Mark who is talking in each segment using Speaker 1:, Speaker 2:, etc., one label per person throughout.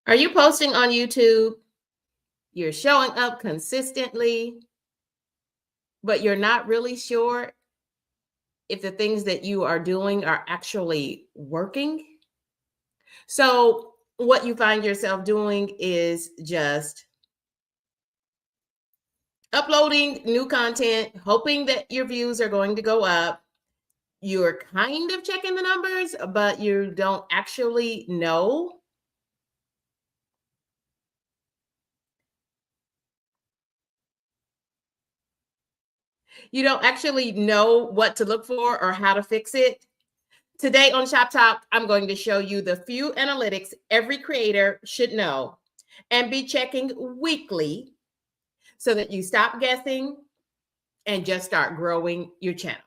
Speaker 1: Are you posting on YouTube? You're showing up consistently, but you're not really sure if the things that you are doing are actually working. So, what you find yourself doing is just uploading new content, hoping that your views are going to go up. You're kind of checking the numbers, but you don't actually know. You don't actually know what to look for or how to fix it. Today on Shop Talk, I'm going to show you the few analytics every creator should know and be checking weekly so that you stop guessing and just start growing your channel.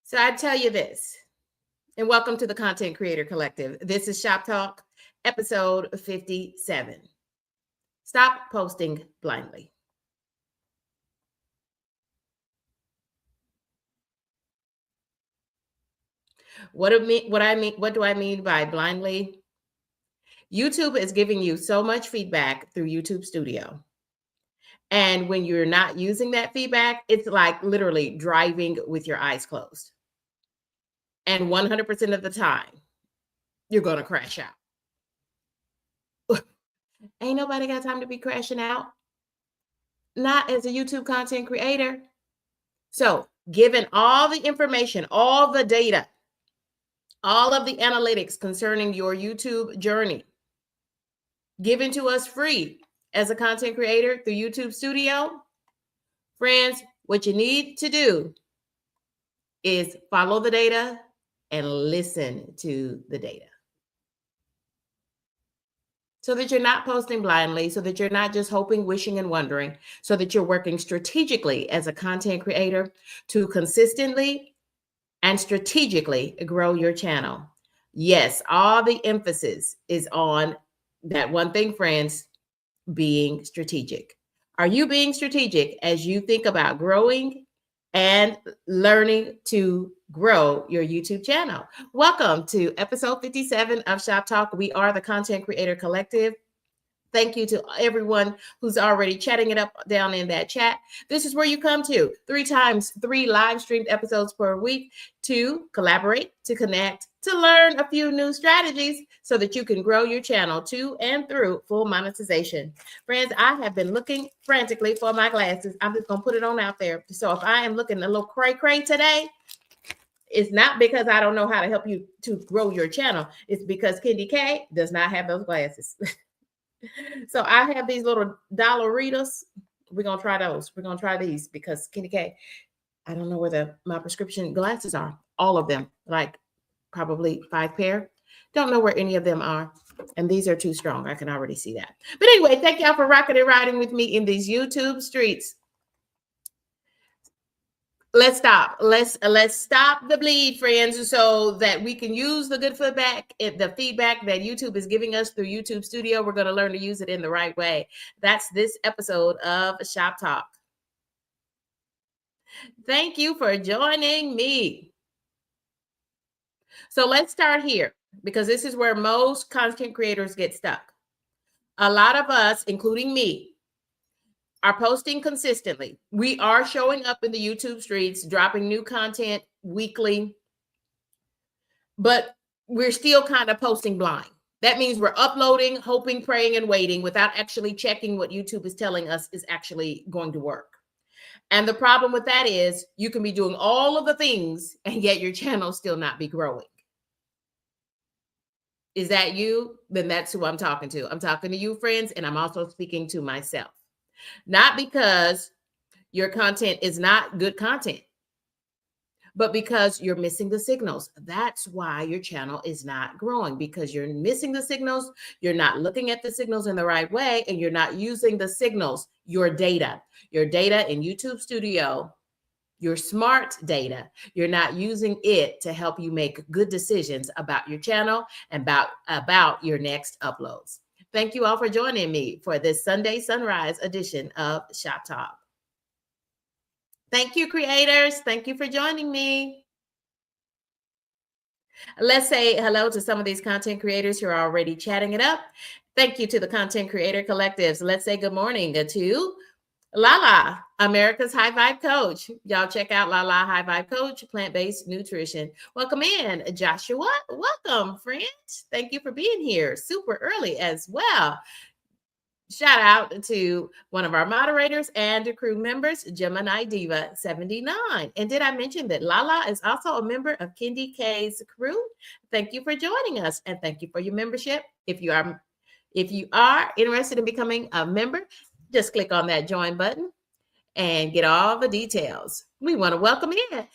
Speaker 1: So I tell you this, and welcome to the Content Creator Collective. This is Shop Talk, episode 57. Stop posting blindly. What do I mean by blindly? YouTube is giving you so much feedback through YouTube Studio. And when you're not using that feedback, it's like literally driving with your eyes closed. And 100% of the time, you're going to crash out. Ain't nobody got time to be crashing out. Not as a YouTube content creator. So, given all the information, all the data, all of the analytics concerning your YouTube journey, given to us free as a content creator through YouTube Studio, friends, what you need to do is follow the data and listen to the data. So that you're not posting blindly, so that you're not just hoping, wishing, and wondering, so that you're working strategically as a content creator to consistently and strategically grow your channel. Yes, all the emphasis is on that one thing, friends, being strategic. Are you being strategic as you think about growing and learning to grow your YouTube channel? Welcome to episode 57 of Shop Talk. We are the Content Creator Collective. Thank you to everyone who's already chatting it up down in that chat. This is where you come to 3 live streamed episodes per week to collaborate, to connect, to learn a few new strategies so that you can grow your channel to and through full monetization. Friends, I have been looking frantically for my glasses. I'm just going to put it on out there. So if I am looking a little cray-cray today, it's not because I don't know how to help you to grow your channel. It's because KendyK does not have those glasses. So I have these little dollar readers. We're gonna try those. We're gonna try these because KendyK, I don't know where my prescription glasses are. All of them, like probably 5 pair. Don't know where any of them are. And these are too strong. I can already see that. But anyway, thank y'all for rocking and riding with me in these YouTube streets. Let's stop. Let's stop the bleed, friends, so that we can use the good feedback, the feedback that YouTube is giving us through YouTube Studio. We're going to learn to use it in the right way. That's this episode of Shop Talk. Thank you for joining me. So let's start here because this is where most content creators get stuck. A lot of us, including me, are posting consistently. We are showing up in the YouTube streets, dropping new content weekly, but we're still kind of posting blind. That means we're uploading, hoping, praying, and waiting without actually checking what YouTube is telling us is actually going to work. And the problem with that is you can be doing all of the things and yet your channel still not be growing. Is that you? Then that's who I'm talking to. I'm talking to you, friends, and I'm also speaking to myself. Not because your content is not good content, but because you're missing the signals. That's why your channel is not growing, because you're missing the signals. You're not looking at the signals in the right way, and you're not using the signals, your data in YouTube Studio, your smart data. You're not using it to help you make good decisions about your channel and about your next uploads. Thank you all for joining me for this Sunday sunrise edition of Shop Talk. Thank you, creators. Thank you for joining me. Let's say hello to some of these content creators who are already chatting it up. Thank you to the content creator collectives. Let's say good morning to Lala, America's High Vibe Coach. Y'all check out Lala High Vibe Coach, plant-based nutrition. Welcome in, Joshua. Welcome, friends. Thank you for being here super early as well. Shout out to one of our moderators and crew members, Gemini Diva 79. And did I mention that Lala is also a member of KendyK's crew? Thank you for joining us and thank you for your membership. If you are interested in becoming a member, just click on that join button and get all the details. We want to welcome in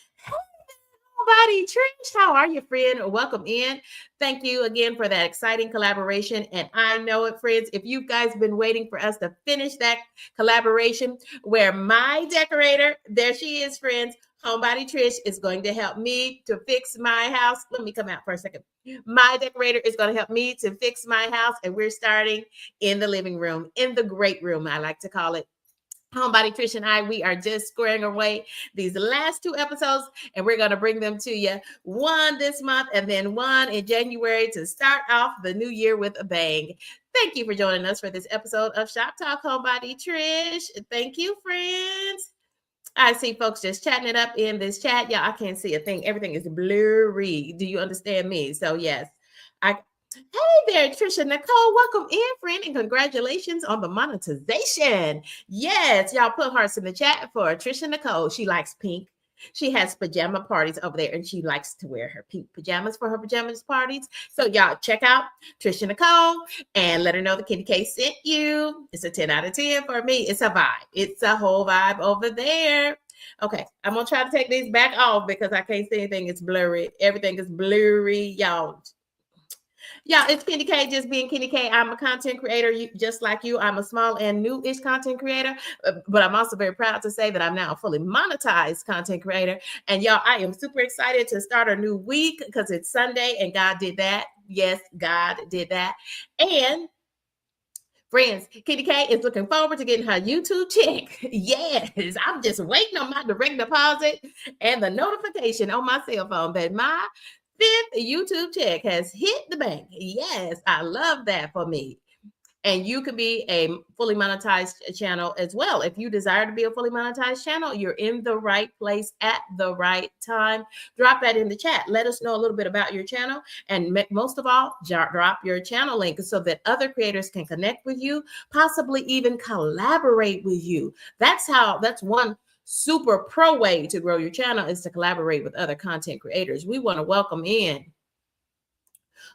Speaker 1: Homebody Trish. How are you, friend? Welcome in. Thank you again for that exciting collaboration. And I know it, friends, if you guys been waiting for us to finish that collaboration where my decorator, there she is, friends, Homebody Trish is going to help me to fix my house. Let me come out for a second. My decorator is going to help me to fix my house. And we're starting in the living room, in the great room, I like to call it. Homebody Trish and I, we are just squaring away these last 2 episodes, and we're going to bring them to you, one this month and then one in January to start off the new year with a bang. Thank you for joining us for this episode of Shop Talk, Homebody Trish. Thank you, friends. I see folks just chatting it up in this chat. Yeah, I can't see a thing. Everything is blurry. Do you understand me? So yes, Hey there, Trisha Nicole. Welcome in, friend, and congratulations on the monetization. Yes, y'all put hearts in the chat for Trisha Nicole. She likes pink. She has pajama parties over there, and she likes to wear her pink pajamas for her pajamas parties. So y'all check out Trisha Nicole and let her know the KendyK sent you. It's a 10 out of 10 for me. It's a vibe. It's a whole vibe over there. Okay, I'm gonna try to take these back off because I can't see anything. It's blurry. Everything is blurry, y'all. Yeah, it's KendyK, just being KendyK. I'm a content creator, just like you. I'm a small and new-ish content creator, but I'm also very proud to say that I'm now a fully monetized content creator. And y'all, I am super excited to start a new week because it's Sunday and God did that. Yes, God did that. And friends, KendyK is looking forward to getting her YouTube check. Yes, I'm just waiting on my direct deposit and the notification on my cell phone that my 5th YouTube check has hit the bank. Yes, I love that for me. And you can be a fully monetized channel as well. If you desire to be a fully monetized channel, you're in the right place at the right time. Drop that in the chat. Let us know a little bit about your channel. And most of all, drop your channel link so that other creators can connect with you, possibly even collaborate with you. That's one super pro way to grow your channel is to collaborate with other content creators. We want to welcome in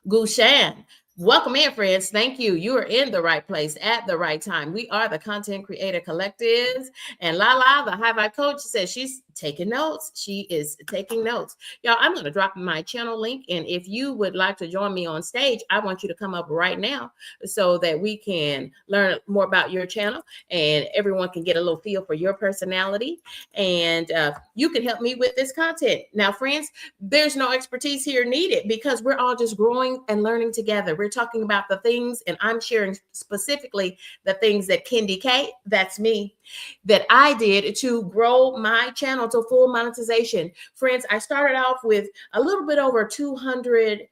Speaker 1: Gushan. Welcome in, friends. Thank you. You are in the right place at the right time. We are the Content Creator Collectives. And Lala, the High Vibe Coach, says she's taking notes. She is taking notes. Y'all, I'm going to drop my channel link. And if you would like to join me on stage, I want you to come up right now so that we can learn more about your channel and everyone can get a little feel for your personality. And you can help me with this content. Now, friends, there's no expertise here needed because we're all just growing and learning together. We're talking about the things, and I'm sharing specifically the things that KendyK, that's me, that I did to grow my channel to full monetization. Friends, I started off with a little bit over 200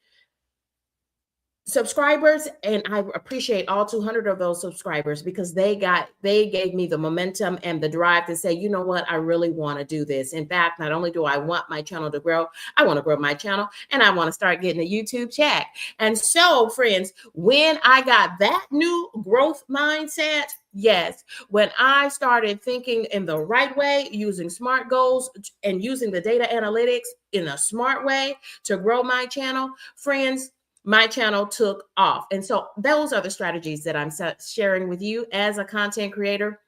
Speaker 1: subscribers, and I appreciate all 200 of those subscribers because they gave me the momentum and the drive to say, you know what, I really want to do this. In fact, not only do I want my channel to grow, I want to grow my channel and I want to start getting a YouTube check. And so, friends, when I got that new growth mindset, yes, when I started thinking in the right way, using SMART goals and using the data analytics in a smart way to grow my channel, friends, my channel took off. And so those are the strategies that I'm sharing with you as a content creator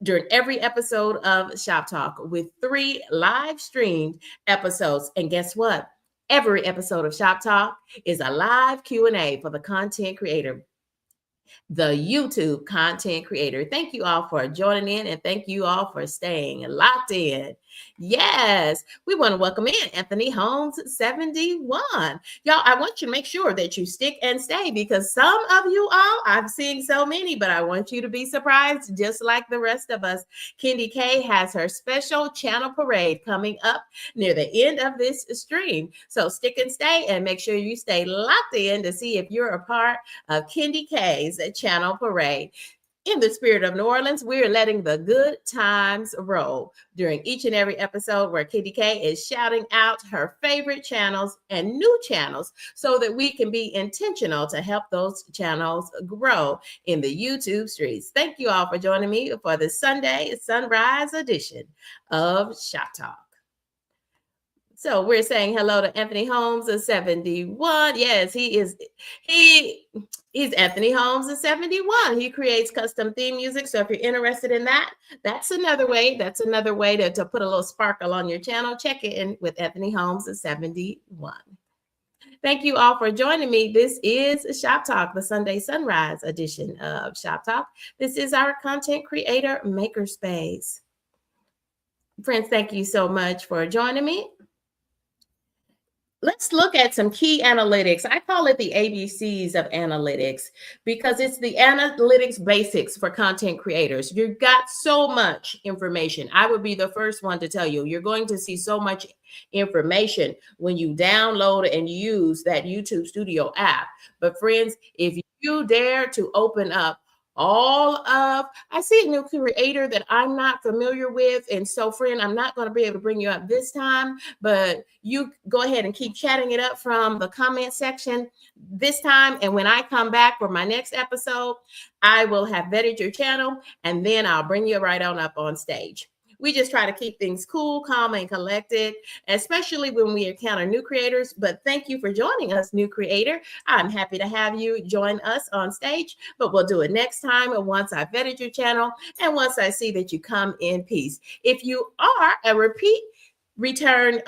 Speaker 1: during every episode of Shop Talk with 3 live streamed episodes. And guess what? Every episode of Shop Talk is a live Q&A for the content creator. the YouTube content creator. Thank you all for joining in and thank you all for staying locked in. Yes, we want to welcome in Anthony Holmes 71. Y'all, I want you to make sure that you stick and stay because some of you all, I'm seeing so many, but I want you to be surprised just like the rest of us. KendyK has her special channel parade coming up near the end of this stream. So stick and stay and make sure you stay locked in to see if you're a part of KendyK's channel parade. In the spirit of New Orleans, we're letting the good times roll during each and every episode where KendyK is shouting out her favorite channels and new channels so that we can be intentional to help those channels grow in the YouTube streets. Thank you all for joining me for the Sunday Sunrise edition of Shop Talk. So we're saying hello to Anthony Holmes of 71. Yes, he's Anthony Holmes of 71. He creates custom theme music. So if you're interested in that, that's another way. That's another way to put a little sparkle on your channel. Check it in with Anthony Holmes of 71. Thank you all for joining me. This is Shop Talk, the Sunday Sunrise edition of Shop Talk. This is our content creator makerspace. Friends, thank you so much for joining me. Let's look at some key analytics. I call it the ABCs of analytics because it's the analytics basics for content creators. You've got so much information. I would be the first one to tell you, you're going to see so much information when you download and use that YouTube Studio app. But friends, if you dare to open up I see a new creator that I'm not familiar with. And so, friend, I'm not going to be able to bring you up this time, but you go ahead and keep chatting it up from the comment section this time. And when I come back for my next episode, I will have vetted your channel and then I'll bring you right on up on stage. We just try to keep things cool, calm, and collected, especially when we encounter new creators. But thank you for joining us, new creator. I'm happy to have you join us on stage, but we'll do it next time once I've vetted your channel and once I see that you come in peace. If you are a return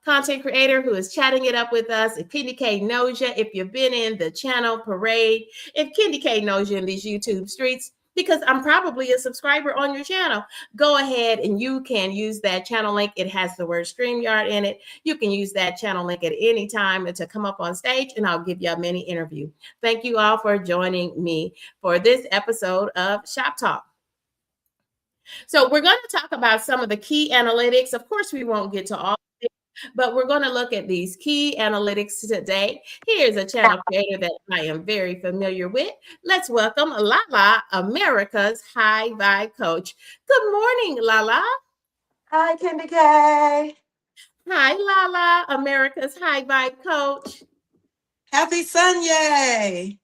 Speaker 1: content creator who is chatting it up with us, if KendyK knows you, if you've been in the channel parade, if KendyK knows you in these YouTube streets, because I'm probably a subscriber on your channel, go ahead and you can use that channel link. It has the word StreamYard in it. You can use that channel link at any time to come up on stage and I'll give you a mini interview. Thank you all for joining me for this episode of Shop Talk. So we're going to talk about some of the key analytics. Of course, we won't get to all of it, but we're going to look at these key analytics today. Here's a channel creator that I am very familiar with. Let's welcome Lala, America's High Vibe Coach. Good morning, Lala.
Speaker 2: Hi, KendyK.
Speaker 1: Hi, Lala, America's High Vibe Coach.
Speaker 2: Happy Sunday.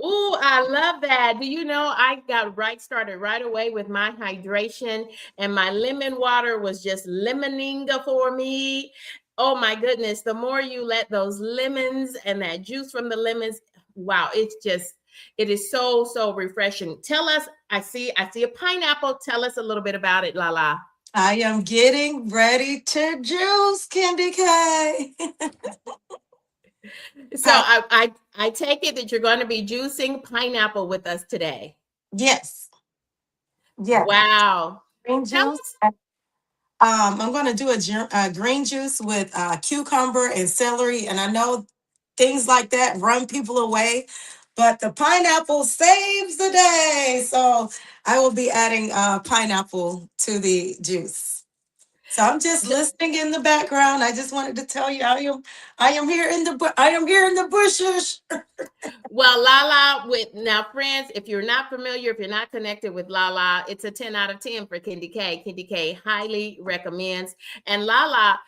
Speaker 1: Oh, I love that. Do you know I got started right away with my hydration and my lemon water was just lemoning for me. Oh my goodness. The more you let those lemons and that juice from the lemons, wow, it is so refreshing. Tell us, I see a pineapple. Tell us a little bit about it, Lala.
Speaker 2: I am getting ready to juice, KendyK.
Speaker 1: So I take it that you're going to be juicing pineapple with us today.
Speaker 2: Yes. Yes.
Speaker 1: Wow.
Speaker 2: Green juice. I'm going to do a green juice with cucumber and celery. And I know things like that run people away, but the pineapple saves the day. So I will be adding pineapple to the juice. So I'm just listening in the background. I just wanted to tell you I am here in the bushes.
Speaker 1: Well, Lala, now friends, if you're not familiar, if you're not connected with Lala, it's a 10 out of 10 for KendyK. KendyK highly recommends. And Lala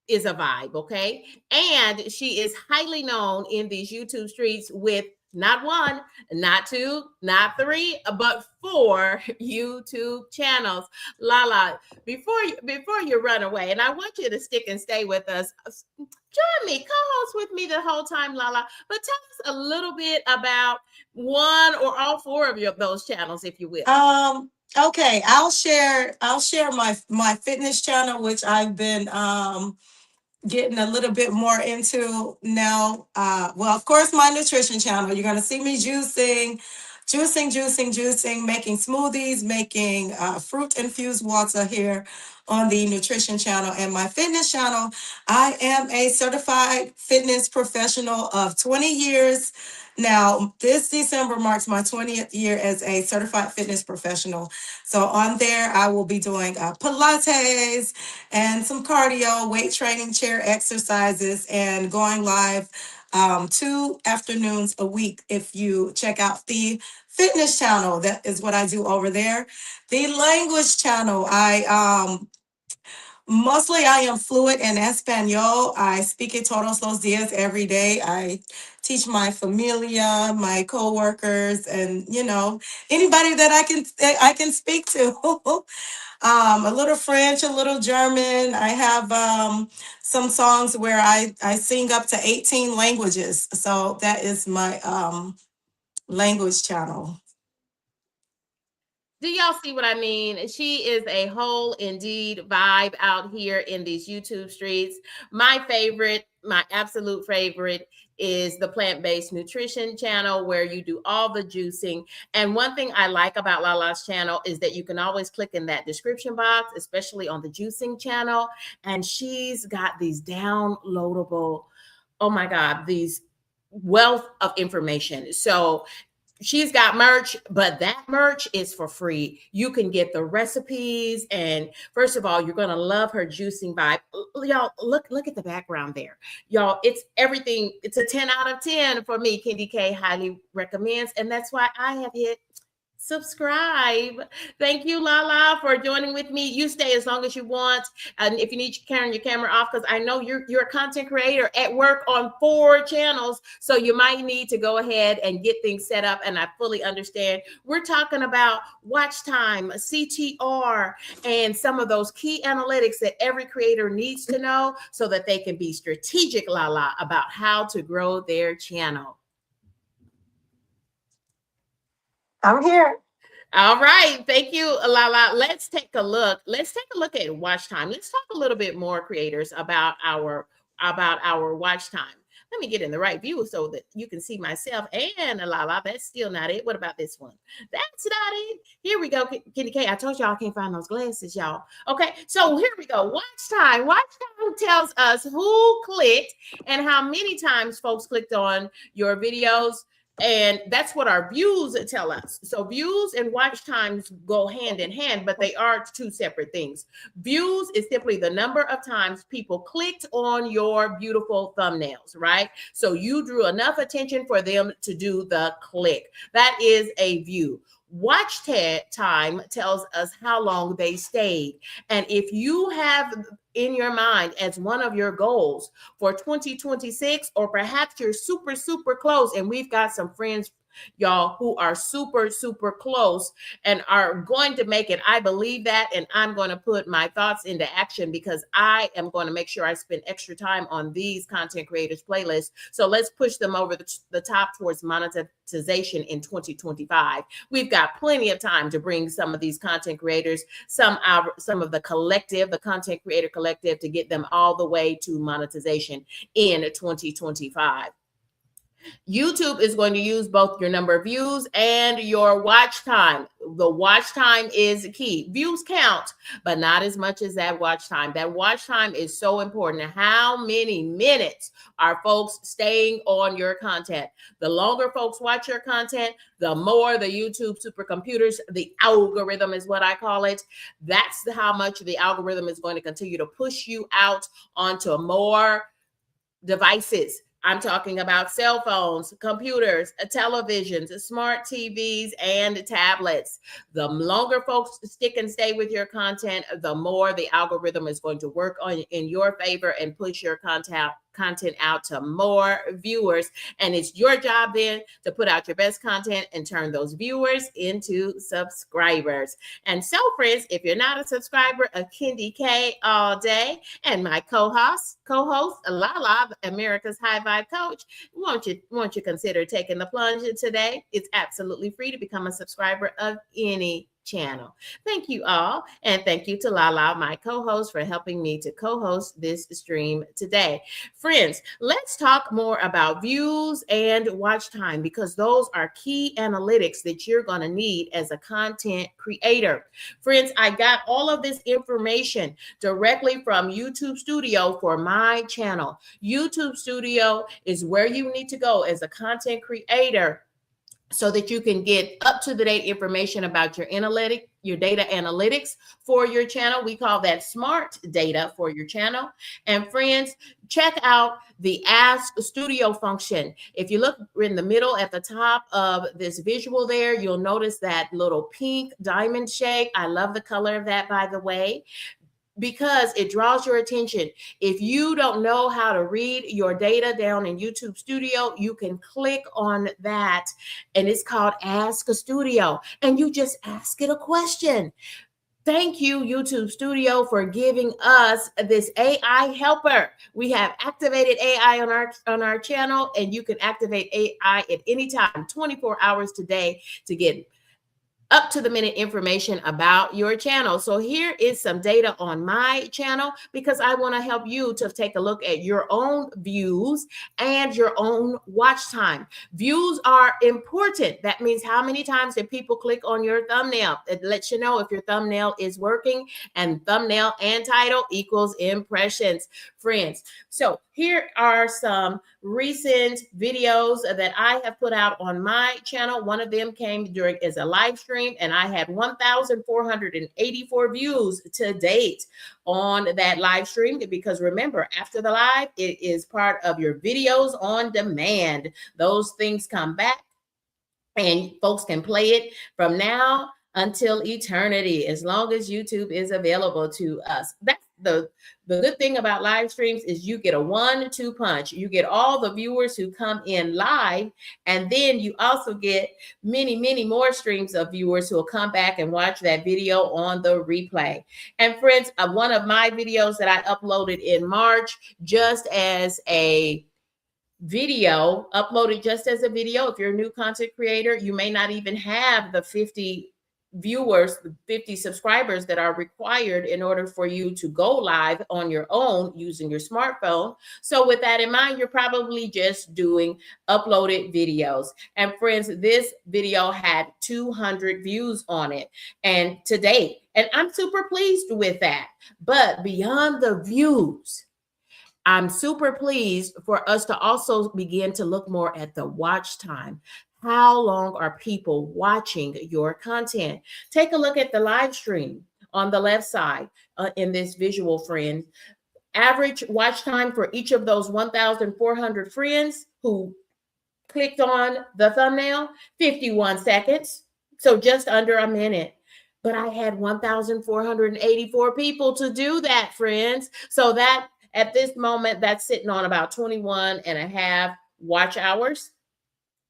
Speaker 1: is a vibe, okay? And she is highly known in these YouTube streets with not one, not two, not three, but 4 YouTube channels. Lala, before you run away, and I want you to stick and stay with us. Join me, co-host with me the whole time, Lala. But tell us a little bit about one or all 4 of those channels, if you will.
Speaker 2: Okay, I'll share my fitness channel, which I've been getting a little bit more into now. Well, of course, my nutrition channel. You're going to see me juicing, making smoothies, making fruit infused water here on the nutrition channel. And my fitness channel, I am a certified fitness professional of 20 years. Now, this December marks my 20th year as a certified fitness professional. So on there, I will be doing Pilates and some cardio, weight training, chair exercises, and going live 2 afternoons a week. If you check out the fitness channel, that is what I do over there. The language channel, mostly I am fluent in Espanol. I speak it todos los días every day. I teach my familia, my coworkers, and anybody that I can speak to. A little French, a little German. I have some songs where I sing up to 18 languages. So that is my language channel.
Speaker 1: Do y'all see what I mean? She is a whole indeed vibe out here in these YouTube streets. My favorite, my absolute favorite is the plant-based nutrition channel where you do all the juicing. And one thing I like about Lala's channel is that you can always click in that description box, especially on the juicing channel. And she's got these downloadable, oh my God, these wealth of information. So she's got merch, but that merch is for free. You can get the recipes, and first of all, you're gonna love her juicing vibe. Y'all, look at the background there. Y'all, it's everything. It's a 10 out of 10 for me. KendyK highly recommends, and that's why I have hit subscribe. Thank you, Lala, for joining with me. You stay as long as you want. And if you need to turn your camera off, because I know you're a content creator at work on 4 channels, so you might need to go ahead and get things set up. And I fully understand. We're talking about watch time, CTR, and some of those key analytics that every creator needs to know so that they can be strategic, Lala, about how to grow their channel.
Speaker 2: I'm here.
Speaker 1: All right. Thank you, Lala. Let's take a look. Let's take a look at watch time. Let's talk a little bit more, creators, about our watch time. Let me get in the right view so that you can see myself and Lala. That's still not it. What about this one? That's not it. Here we go. KendyK, I told y'all I can't find those glasses, y'all. Okay, so here we go. Watch time. Watch time tells us who clicked and how many times folks clicked on your videos. And that's what our views tell us. So views and watch times go hand in hand, but they are 2 separate things. Views is simply the number of times people clicked on your beautiful thumbnails, right? So you drew enough attention for them to do the click. That is a view. Watch time tells us how long they stayed. And if you have in your mind as one of your goals for 2026, or perhaps you're super, super close, and we've got some friends, y'all, who are super, super close and are going to make it. I believe that, and I'm going to put my thoughts into action because I am going to make sure I spend extra time on these content creators playlists. So let's push them over the top towards monetization in 2025. We've got plenty of time to bring some of these content creators, some of the collective, the content creator collective, to get them all the way to monetization in 2025. YouTube is going to use both your number of views and your watch time. The watch time is key. Views count, but not as much as that watch time. That watch time is so important. How many minutes are folks staying on your content? The longer folks watch your content, the more the YouTube supercomputers, the algorithm is what I call it. That's how much the algorithm is going to continue to push you out onto more devices. I'm talking about cell phones, computers, televisions, smart TVs, and tablets. The longer folks stick and stay with your content, the more the algorithm is going to work in your favor and push your content out to more viewers. And it's your job then to put out your best content and turn those viewers into subscribers. And so, friends, if you're not a subscriber of KendyK all day, and my co-host Lala, America's High Vibe Coach, won't you consider taking the plunge today? It's absolutely free to become a subscriber of any channel. Thank you all. And thank you to Lala, my co-host, for helping me to co-host this stream today. Friends, let's talk more about views and watch time because those are key analytics that you're going to need as a content creator. Friends, I got all of this information directly from YouTube Studio for my channel. YouTube Studio is where you need to go as a content creator so that you can get up-to-the-date information about your data analytics for your channel. We call that smart data for your channel. And friends, check out the Ask Studio function. If you look in the middle at the top of this visual there, you'll notice that little pink diamond shake. I love the color of that, by the way, because it draws your attention. If you don't know how to read your data down in YouTube Studio, you can click on that, and it's called Ask a Studio, and you just ask it a question. Thank you, YouTube Studio, for giving us this AI helper. We have activated AI on our channel, and you can activate AI at any time, 24 hours today, to get up-to-the-minute information about your channel. So here is some data on my channel because I want to help you to take a look at your own views and your own watch time. Views are important. That means how many times did people click on your thumbnail? It lets you know if your thumbnail is working, and thumbnail and title equals impressions, friends. So here are some recent videos that I have put out on my channel. One of them came as a live stream, and I had 1,484 views to date on that live stream, because remember, after the live, it is part of your videos on demand. Those things come back and folks can play it from now until eternity, as long as YouTube is available to us. That's the good thing about live streams, is you get a 1-2 punch. You get all the viewers who come in live, and then you also get many, many more streams of viewers who will come back and watch that video on the replay. And friends, one of my videos that I uploaded in March, just as a video, if you're a new content creator, you may not even have the 50 viewers, the 50 subscribers that are required in order for you to go live on your own using your smartphone. So with that in mind, you're probably just doing uploaded videos. And friends, this video had 200 views on it, and to date, and I'm super pleased with that. But beyond the views, I'm super pleased for us to also begin to look more at the watch time. How long are people watching your content? Take a look at the live stream on the left side in this visual, friend. Average watch time for each of those 1,400 friends who clicked on the thumbnail, 51 seconds. So just under a minute. But I had 1,484 people to do that, friends. So that at this moment, that's sitting on about 21 and a half watch hours.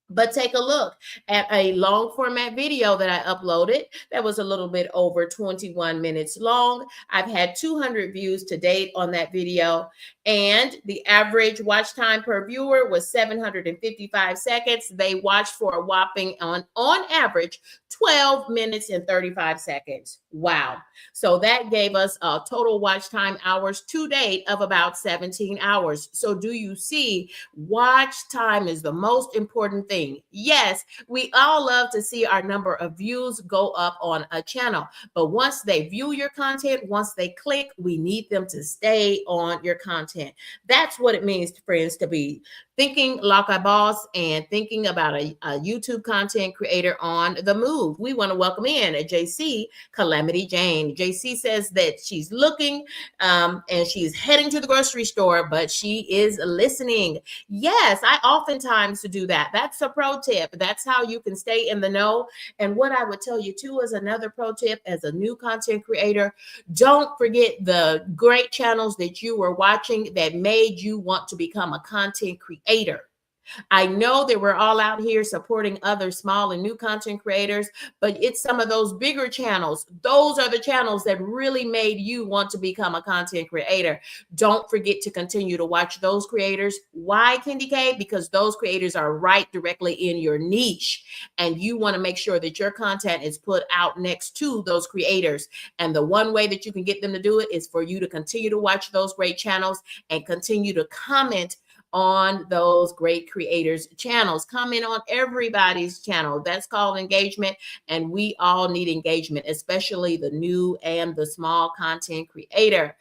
Speaker 1: But take a look at a long format video that I uploaded that was a little bit over 21 minutes long. I've had 200 views to date on that video, and the average watch time per viewer was 755 seconds. They watched for a whopping, on average, 12 minutes and 35 seconds. Wow. So that gave us a total watch time hours to date of about 17 hours. So do you see, watch time is the most important thing. Yes, we all love to see our number of views go up on a channel, but once they view your content, once they click, we need them to stay on your content. That's what it means, friends, to be thinking like a boss and thinking about a YouTube content creator on the move. We want to welcome in a JC, Calamity Jane. JC says that she's looking and she's heading to the grocery store, but she is listening. Yes, I oftentimes do that. That's a pro tip. That's how you can stay in the know. And what I would tell you too is another pro tip as a new content creator, don't forget the great channels that you were watching that made you want to become a content creator. I know that we're all out here supporting other small and new content creators, but it's some of those bigger channels. Those are the channels that really made you want to become a content creator. Don't forget to continue to watch those creators. Why, KendyK? Because those creators are right directly in your niche, and you want to make sure that your content is put out next to those creators. And the one way that you can get them to do it is for you to continue to watch those great channels and continue to comment on those great creators' channels. Comment on everybody's channel. That's called engagement. And we all need engagement, especially the new and the small content creator.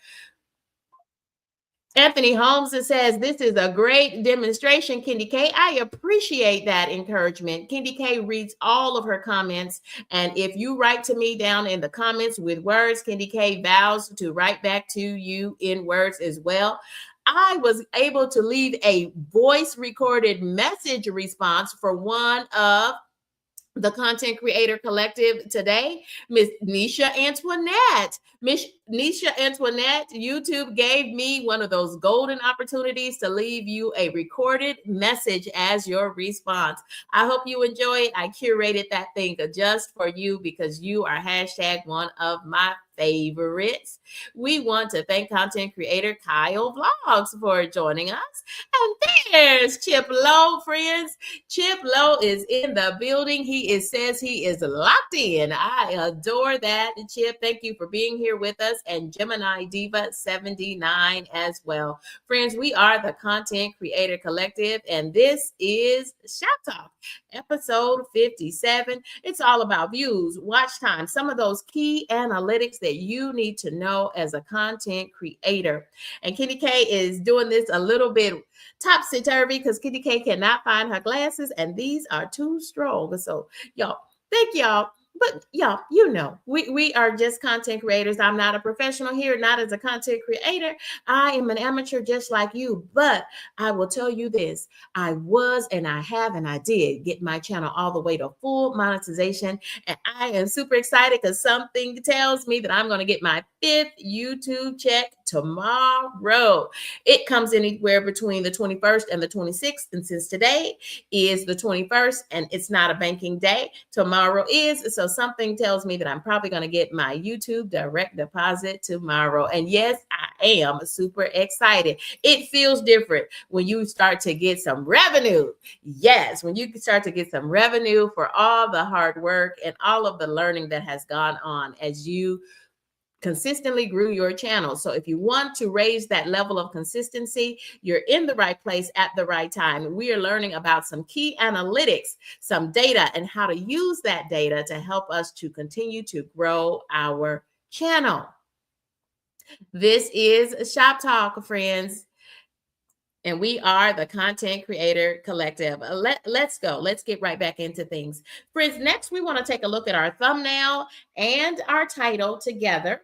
Speaker 1: Anthony Holmes says, this is a great demonstration, KendyK. I appreciate that encouragement. KendyK reads all of her comments. And if you write to me down in the comments with words, KendyK vows to write back to you in words as well. I was able to leave a voice recorded message response for one of the Content Creator Collective today, Miss Nisha Antoinette. Miss Nisha Antoinette, YouTube gave me one of those golden opportunities to leave you a recorded message as your response. I hope you enjoy it. I curated that thing just for you because you are hashtag one of my favorites. We want to thank content creator Kyle Vlogs for joining us. And there's Chip Lowe, friends. Chip Lowe is in the building. Says he is locked in. I adore that, Chip. Thank you for being here with us. And Gemini Diva 79 as well. Friends, we are the Content Creator Collective, and this is ShopTalk, episode 57. It's all about views, watch time, some of those key analytics that you need to know as a content creator. And KendyK is doing this a little bit topsy-turvy because KendyK cannot find her glasses, and these are too strong. So y'all, thank y'all. But y'all, you know, we are just content creators. I'm not a professional here, not as a content creator. I am an amateur just like you. But I will tell you this. I was and I have and I did get my channel all the way to full monetization. And I am super excited because something tells me that I'm going to get my 5th YouTube check tomorrow. It comes anywhere between the 21st and the 26th. And since today is the 21st and it's not a banking day, tomorrow is. So something tells me that I'm probably going to get my YouTube direct deposit tomorrow. And yes, I am super excited. It feels different when you start to get some revenue. Yes, when you start to get some revenue for all the hard work and all of the learning that has gone on as you consistently grew your channel. So if you want to raise that level of consistency, you're in the right place at the right time. We are learning about some key analytics, some data, and how to use that data to help us to continue to grow our channel. This is ShopTalk, friends. And we are the Content Creator Collective. Let's go. Let's get right back into things. Friends, next we want to take a look at our thumbnail and our title together.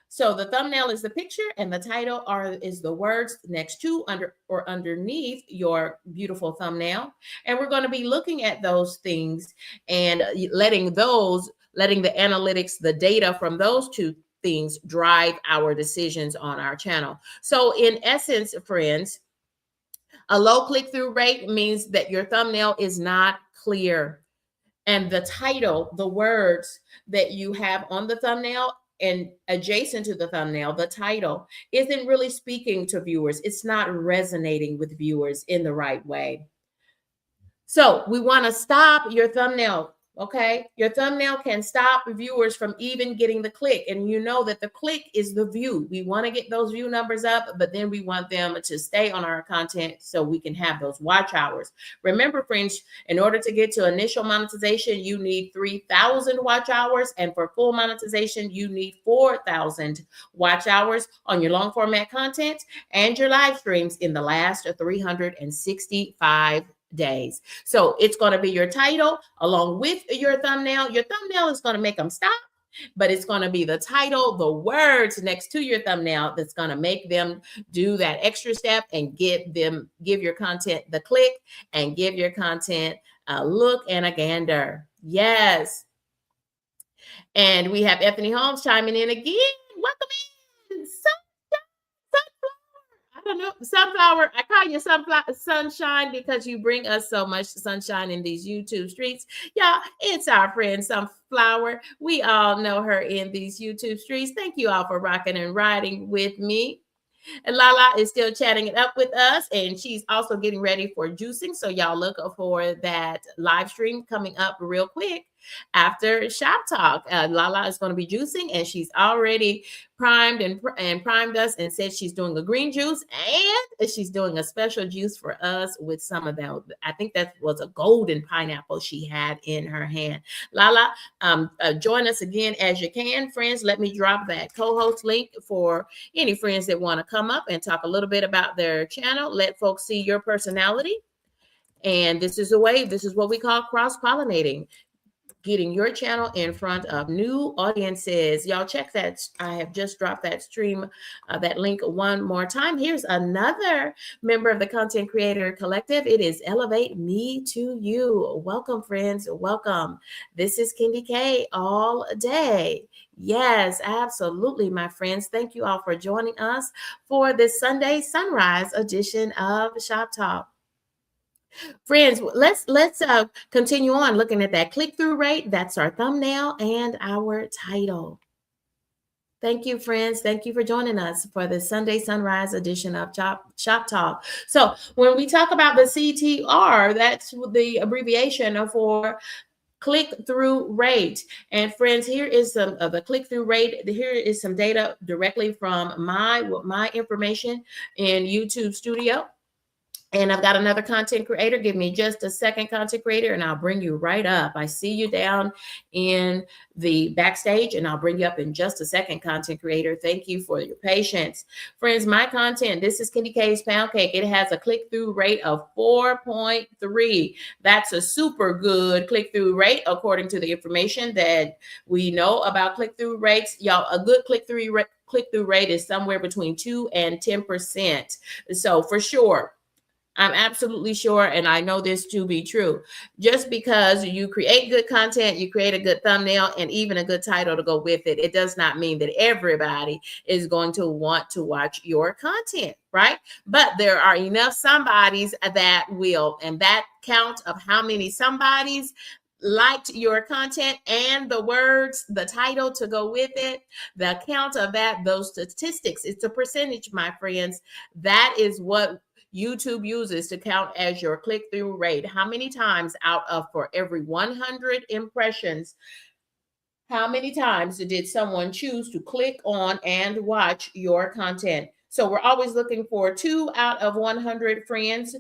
Speaker 1: So the thumbnail is the picture and the title is the words next to, under, or underneath your beautiful thumbnail. And we're going to be looking at those things and letting the analytics, the data from those two things drive our decisions on our channel. So in essence, friends, a low click-through rate means that your thumbnail is not clear. And the title, the words that you have on the thumbnail and adjacent to the thumbnail, the title isn't really speaking to viewers. It's not resonating with viewers in the right way. So we want to stop your thumbnail. Okay, your thumbnail can stop viewers from even getting the click. And you know that the click is the view. We want to get those view numbers up, but then we want them to stay on our content so we can have those watch hours. Remember, friends, in order to get to initial monetization, you need 3,000 watch hours. And for full monetization, you need 4,000 watch hours on your long format content and your live streams in the last 365 days. So it's going to be your title along with your thumbnail. Your thumbnail is going to make them stop, but it's going to be the title, the words next to your thumbnail that's going to make them do that extra step and give your content the click and give your content a look and a gander. Yes. And we have Anthony Holmes chiming in again. Welcome in. I don't know, sunflower. I call you sunshine because you bring us so much sunshine in these YouTube streets. Y'all, it's our friend Sunflower. We all know her in these YouTube streets. Thank you all for rocking and riding with me. And Lala is still chatting it up with us, and she's also getting ready for juicing. So y'all look for that live stream coming up real quick after Shop Talk. Lala is going to be juicing, and she's already primed and primed us and said she's doing a green juice, and she's doing a special juice for us with some of that. I think that was a golden pineapple she had in her hand. Lala, join us again as you can, friends. Let me drop that co-host link for any friends that want to come up and talk a little bit about their channel. Let folks see your personality. And this is a way, this is what we call cross-pollinating, getting your channel in front of new audiences. Y'all check that. I have just dropped that stream, that link one more time. Here's another member of the Content Creator Collective. It is Elevate Me to You. Welcome, friends. Welcome. This is KendyK all day. Yes, absolutely, my friends. Thank you all for joining us for this Sunday sunrise edition of Shop Talk. Friends, let's continue on looking at that click-through rate. That's our thumbnail and our title. Thank you, friends. Thank you for joining us for the Sunday Sunrise edition of Shop Talk. So when we talk about the CTR, that's the abbreviation for click-through rate. And friends, here is some of the click-through rate. Here is some data directly from my information in YouTube Studio. And I've got another content creator. Give me just a second, content creator, and I'll bring you right up. I see you down in the backstage, and I'll bring you up in just a second, content creator. Thank you for your patience. Friends, my content, this is KendyK's Pound Cake. It has a click-through rate of 4.3. That's a super good click-through rate, according to the information that we know about click-through rates. Y'all, a good click-through rate is somewhere between 2 and 10%. So for sure, I'm absolutely sure, and I know this to be true. Just because you create good content, you create a good thumbnail, and even a good title to go with it, it does not mean that everybody is going to want to watch your content, right? But there are enough somebodies that will, and that count of how many somebodies liked your content and the words, the title to go with it, the count of that, those statistics, it's a percentage, my friends. That is what YouTube uses to count as your click-through rate. How many times out of, for every 100 impressions, how many times did someone choose to click on and watch your content? So we're always looking for 2 out of 100 friends,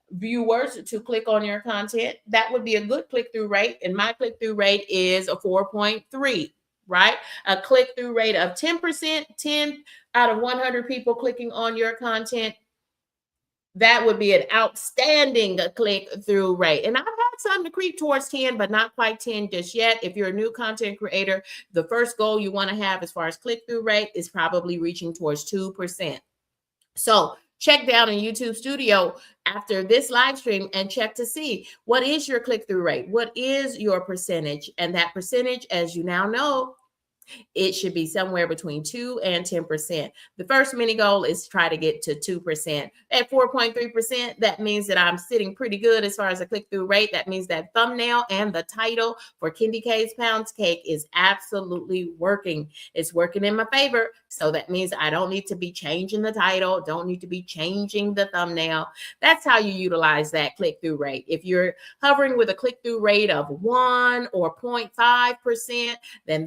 Speaker 1: viewers, to click on your content. That would be a good click-through rate. And my click-through rate is a 4.3, right? A click-through rate of 10%, 10 out of 100 people clicking on your content. That would be an outstanding click-through rate. And I've had some to creep towards 10, but not quite 10 just yet. If you're a new content creator, the first goal you want to have as far as click-through rate is probably reaching towards 2%. So check down in YouTube Studio after this live stream and check to see what is your click-through rate? What is your percentage? And that percentage, as you now know, it should be somewhere between 2 and 10%. The first mini goal is to try to get to 2%. At 4.3%, that means that I'm sitting pretty good as far as a click-through rate. That means that thumbnail and the title for KendyK's Pound Cake is absolutely working. It's working in my favor. So that means I don't need to be changing the title, don't need to be changing the thumbnail. That's how you utilize that click-through rate. If you're hovering with a click-through rate of 1 or 0.5%, then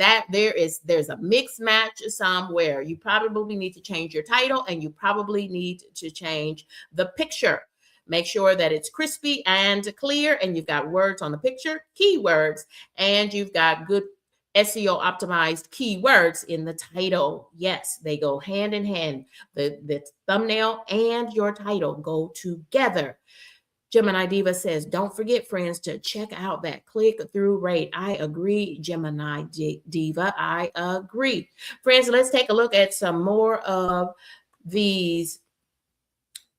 Speaker 1: there's a mix match somewhere. You probably need to change your title, and you probably need to change the picture. Make sure that it's crispy and clear, and you've got words on the picture, keywords, and you've got good SEO optimized keywords in the title. Yes, they go hand in hand. The thumbnail and your title go together. Gemini Diva says, don't forget, friends, to check out that click-through rate. I agree, Gemini Diva. I agree. Friends, let's take a look at some more of these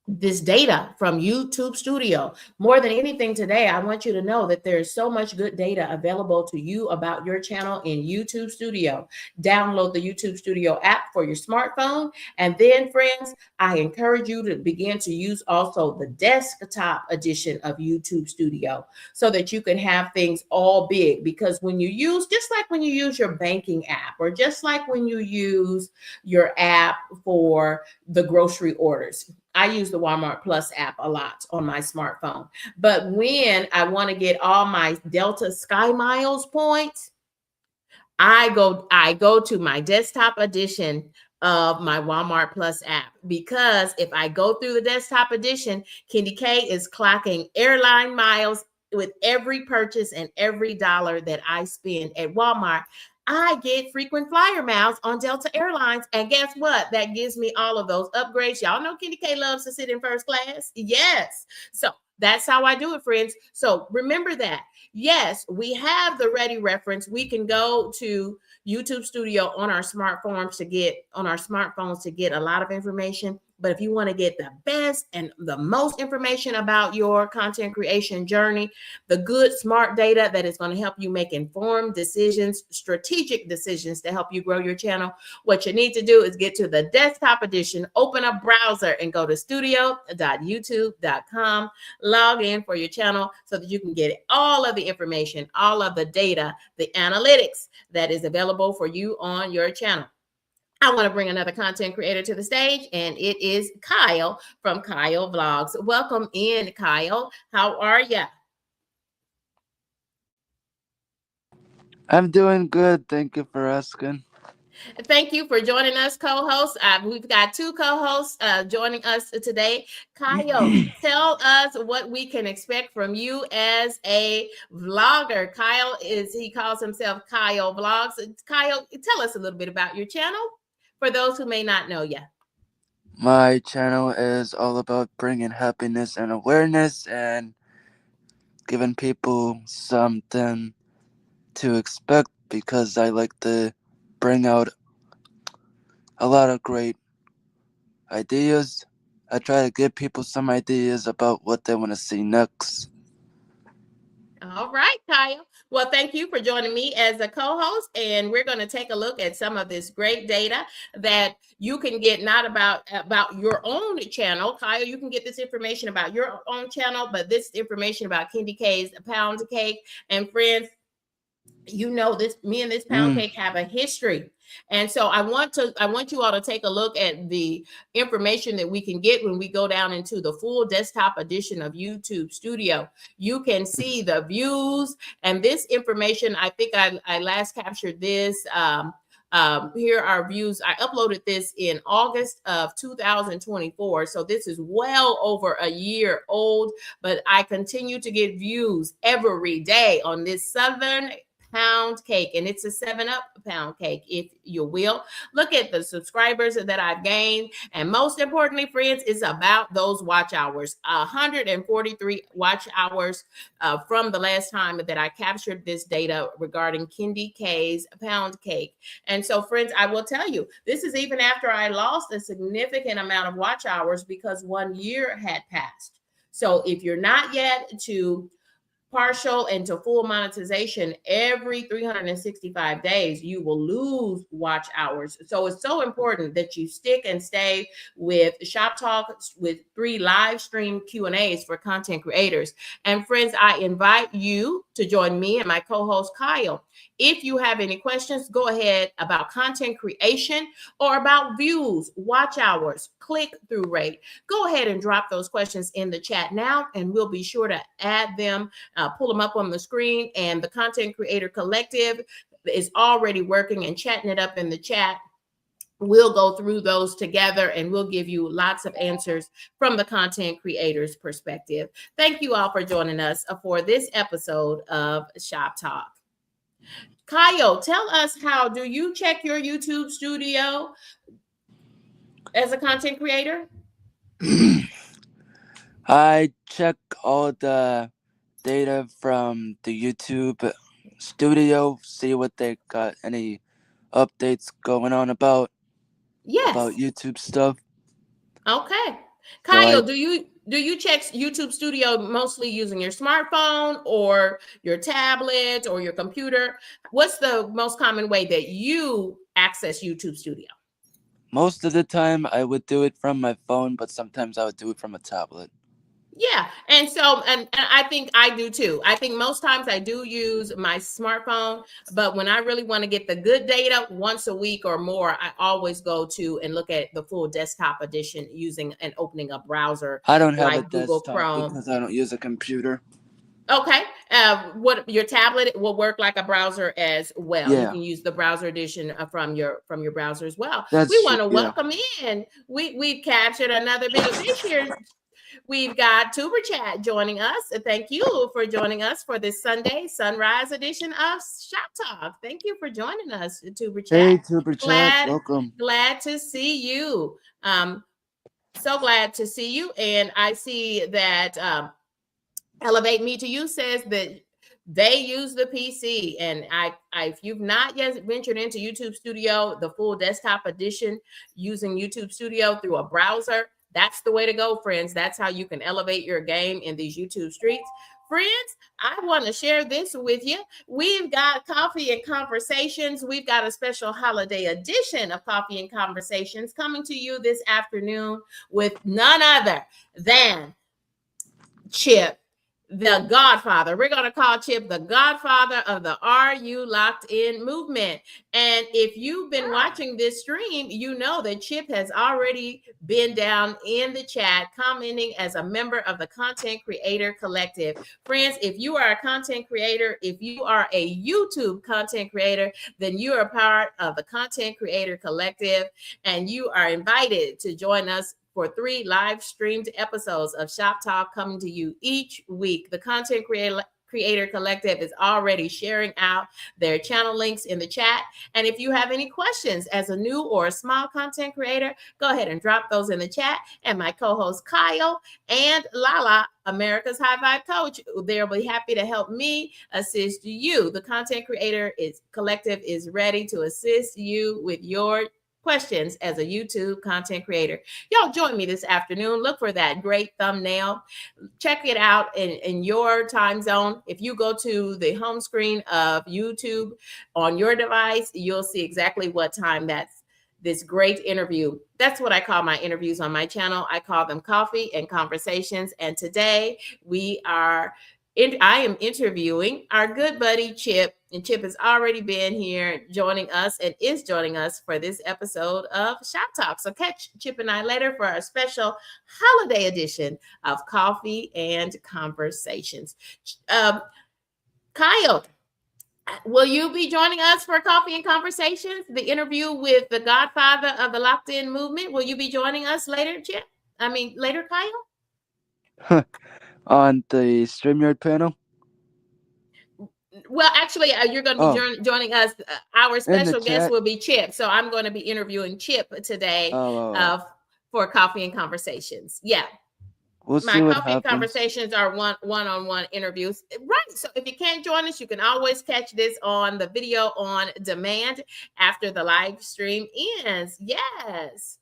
Speaker 1: this data from YouTube Studio. More than anything today, I want you to know that there's so much good data available to you about your channel in YouTube Studio. Download the YouTube Studio app for your smartphone. And then, friends, I encourage you to begin to use also the desktop edition of YouTube Studio so that you can have things all big. Because when you use, just like when you use your banking app, or just like when you use your app for the grocery orders, I use the Walmart Plus app a lot on my smartphone. But when I want to get all my Delta Sky Miles points, I go to my desktop edition of my Walmart Plus app, because if I go through the desktop edition, KendyK is clocking airline miles with every purchase and every dollar that I spend at Walmart. I get frequent flyer miles on Delta Airlines. And guess what? That gives me all of those upgrades. Y'all know KendyK loves to sit in first class. Yes. So that's how I do it, friends. So remember that. Yes, we have the ready reference. We can go to YouTube Studio on our smartphones to get a lot of information. But if you want to get the best and the most information about your content creation journey, the good, smart data that is going to help you make informed decisions, strategic decisions to help you grow your channel, what you need to do is get to the desktop edition, open a browser, and go to studio.youtube.com. Log in for your channel so that you can get all of the information, all of the data, the analytics that is available for you on your channel. I want to bring another content creator to the stage, and it is Kyle from Kyle Vlogs. Welcome in, Kyle. How are you?
Speaker 3: I'm doing good. Thank you for asking.
Speaker 1: Thank you for joining us, co-host. We've got two co-hosts joining us today. Kyle, tell us what we can expect from you as a vlogger. He calls himself Kyle Vlogs. Kyle, tell us a little bit about your channel for those who may not know you.
Speaker 3: My channel is all about bringing happiness and awareness and giving people something to expect, because I like to bring out a lot of great ideas. I try to give people some ideas about what they want to see next.
Speaker 1: All right, Kyle. Well, thank you for joining me as a co-host, and we're going to take a look at some of this great data that you can get, not about your own channel, Kyle. You can get this information about your own channel, but this information about KendyK's Pound Cake. And friends, you know this, me and this pound cake have a history, and so I want you all to take a look at the information that we can get when we go down into the full desktop edition of YouTube Studio. You can see the views and this information. I think I last captured this. Here are views. I uploaded this in August of 2024, so this is well over a year old, but I continue to get views every day on this Southern pound cake, and it's a 7-Up pound cake, if you will. Look at the subscribers that I've gained, and most importantly, friends, it's about those watch hours. 143 watch hours from the last time that I captured this data regarding KendyK's pound cake. And so, friends, I will tell you, this is even after I lost a significant amount of watch hours because 1 year had passed. So if you're not yet to partial and to full monetization, every 365 days you will lose watch hours. So it's so important that you stick and stay with ShopTalk, with 3 live stream Q&As for content creators. And friends, I invite you to join me and my co-host Kyle. If you have any questions, go ahead, about content creation or about views, watch hours, click-through rate, go ahead and drop those questions in the chat now, and we'll be sure to add them, pull them up on the screen. And the Content Creator Collective is already working and chatting it up in the chat. We'll go through those together, and we'll give you lots of answers from the content creator's perspective. Thank you all for joining us for this episode of Shop Talk. Kyle, tell us, how do you check your YouTube Studio as a content creator?
Speaker 3: I check all the data from the YouTube Studio, see what they got, any updates going on about
Speaker 1: Yes.
Speaker 3: YouTube stuff.
Speaker 1: Okay.
Speaker 3: So
Speaker 1: Kyle, do you check YouTube Studio mostly using your smartphone or your tablet or your computer? What's the most common way that you access YouTube Studio?
Speaker 3: most of the time I would do it from my phone, but sometimes I would do it from a tablet.
Speaker 1: Yeah. And so, and I think I do too. I think most times I do use my smartphone, but when I really want to get the good data once a week or more, I always go to and look at the full desktop edition using and opening a browser
Speaker 3: I don't have a
Speaker 1: like Google
Speaker 3: desktop
Speaker 1: Chrome.
Speaker 3: because I don't use a computer.
Speaker 1: Okay. What your tablet will work like a browser as well. You
Speaker 3: Yeah,
Speaker 1: can use the browser edition from your browser as well. We
Speaker 3: that's true.
Speaker 1: want to
Speaker 3: Yeah.
Speaker 1: welcome in. We've captured another video this year. We've got Tuber Chat joining us. Thank you for joining us for this Sunday sunrise edition of Shop Talk. Thank you for joining us, Tuber
Speaker 3: Hey,
Speaker 1: Chat.
Speaker 3: Super Chat,
Speaker 1: Glad,
Speaker 3: welcome.
Speaker 1: glad to see you. So glad to see you. And I see that Elevate Me to You says that they use the PC, and if you've not yet ventured into YouTube Studio, the full desktop edition using YouTube Studio through a browser, that's the way to go, friends. That's how you can elevate your game in these YouTube streets. Friends, I want to share this with you. We've got Coffee and Conversations. We've got a special holiday edition of Coffee and Conversations coming to you this afternoon with none other than Chip, the Godfather. We're going to call Chip the Godfather of the Are You Locked In movement. And if you've been watching this stream, you know that Chip has already been down in the chat commenting as a member of the Content Creator Collective. Friends, if you are a content creator, if you are a YouTube content creator, then you are a part of the Content Creator Collective, and you are invited to join us for 3 live streamed episodes of Shop Talk coming to you each week. The Content Creator Collective is already sharing out their channel links in the chat. And if you have any questions as a new or a small content creator, go ahead and drop those in the chat. And my co-host Kyle and Lala, America's High Vibe Coach, they'll be happy to help me assist you. The Content Creator Collective is ready to assist you with your questions as a YouTube content creator. Y'all join me this afternoon. Look for that great thumbnail. Check it out in your time zone. If you go to the home screen of YouTube on your device, you'll see exactly what time that's this great interview. That's what I call my interviews on my channel. I call them Coffee and Conversations. And today I am interviewing our good buddy Chip, and Chip has already been here joining us and is joining us for this episode of Shop Talk. So catch Chip and I later for our special holiday edition of Coffee and Conversations. Kyle, will you be joining us for Coffee and Conversations, the interview with the Godfather of the Locked In movement? Will you be joining us later, Chip? Later, Kyle?
Speaker 3: On the StreamYard panel?
Speaker 1: Well, actually, you're going to be joining us. Our special guest will be Chip. So I'm going to be interviewing Chip today for Coffee and Conversations. Yeah.
Speaker 3: We'll
Speaker 1: My
Speaker 3: see what
Speaker 1: Coffee
Speaker 3: happens.
Speaker 1: and Conversations are one-on-one interviews. Right. So if you can't join us, you can always catch this on the video on demand after the live stream ends. Yes.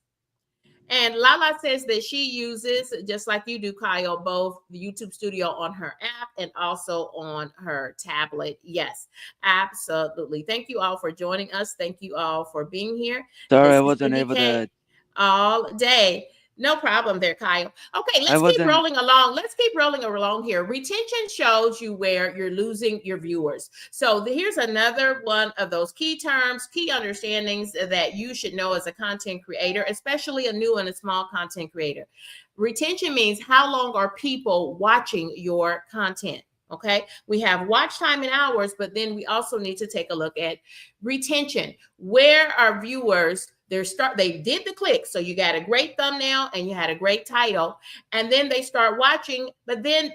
Speaker 1: And Lala says that she uses, just like you do, Kyle, both the YouTube Studio on her app and also on her tablet. Yes, absolutely. Thank you all for joining us. Thank you all for being here.
Speaker 3: Sorry, I wasn't able to.
Speaker 1: All day. No problem there, Kyle. Okay, let's keep rolling along. Let's keep rolling along here. Retention shows you where you're losing your viewers. So here's another one of those key terms, key understandings that you should know as a content creator, especially a new and a small content creator. Retention means how long are people watching your content? Okay, we have watch time in hours, but then we also need to take a look at retention. Where are viewers? They did the click. So you got a great thumbnail and you had a great title, and then they start watching, but then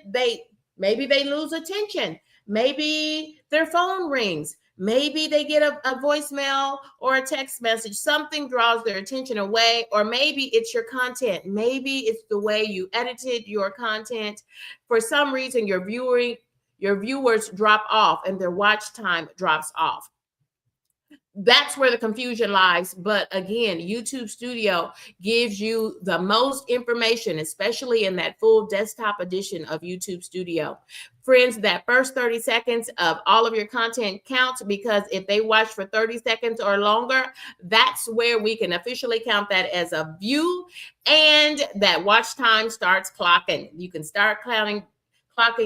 Speaker 1: maybe they lose attention. Maybe their phone rings. Maybe they get a voicemail or a text message. Something draws their attention away, or maybe it's your content. Maybe it's the way you edited your content. For some reason, your viewers drop off and their watch time drops off. that's where the confusion lies. But again, YouTube Studio gives you the most information, especially in that full desktop edition of YouTube Studio. Friends, that first 30 seconds of all of your content counts, because if they watch for 30 seconds or longer, that's where we can officially count that as a view, and that watch time starts clocking. You can start clocking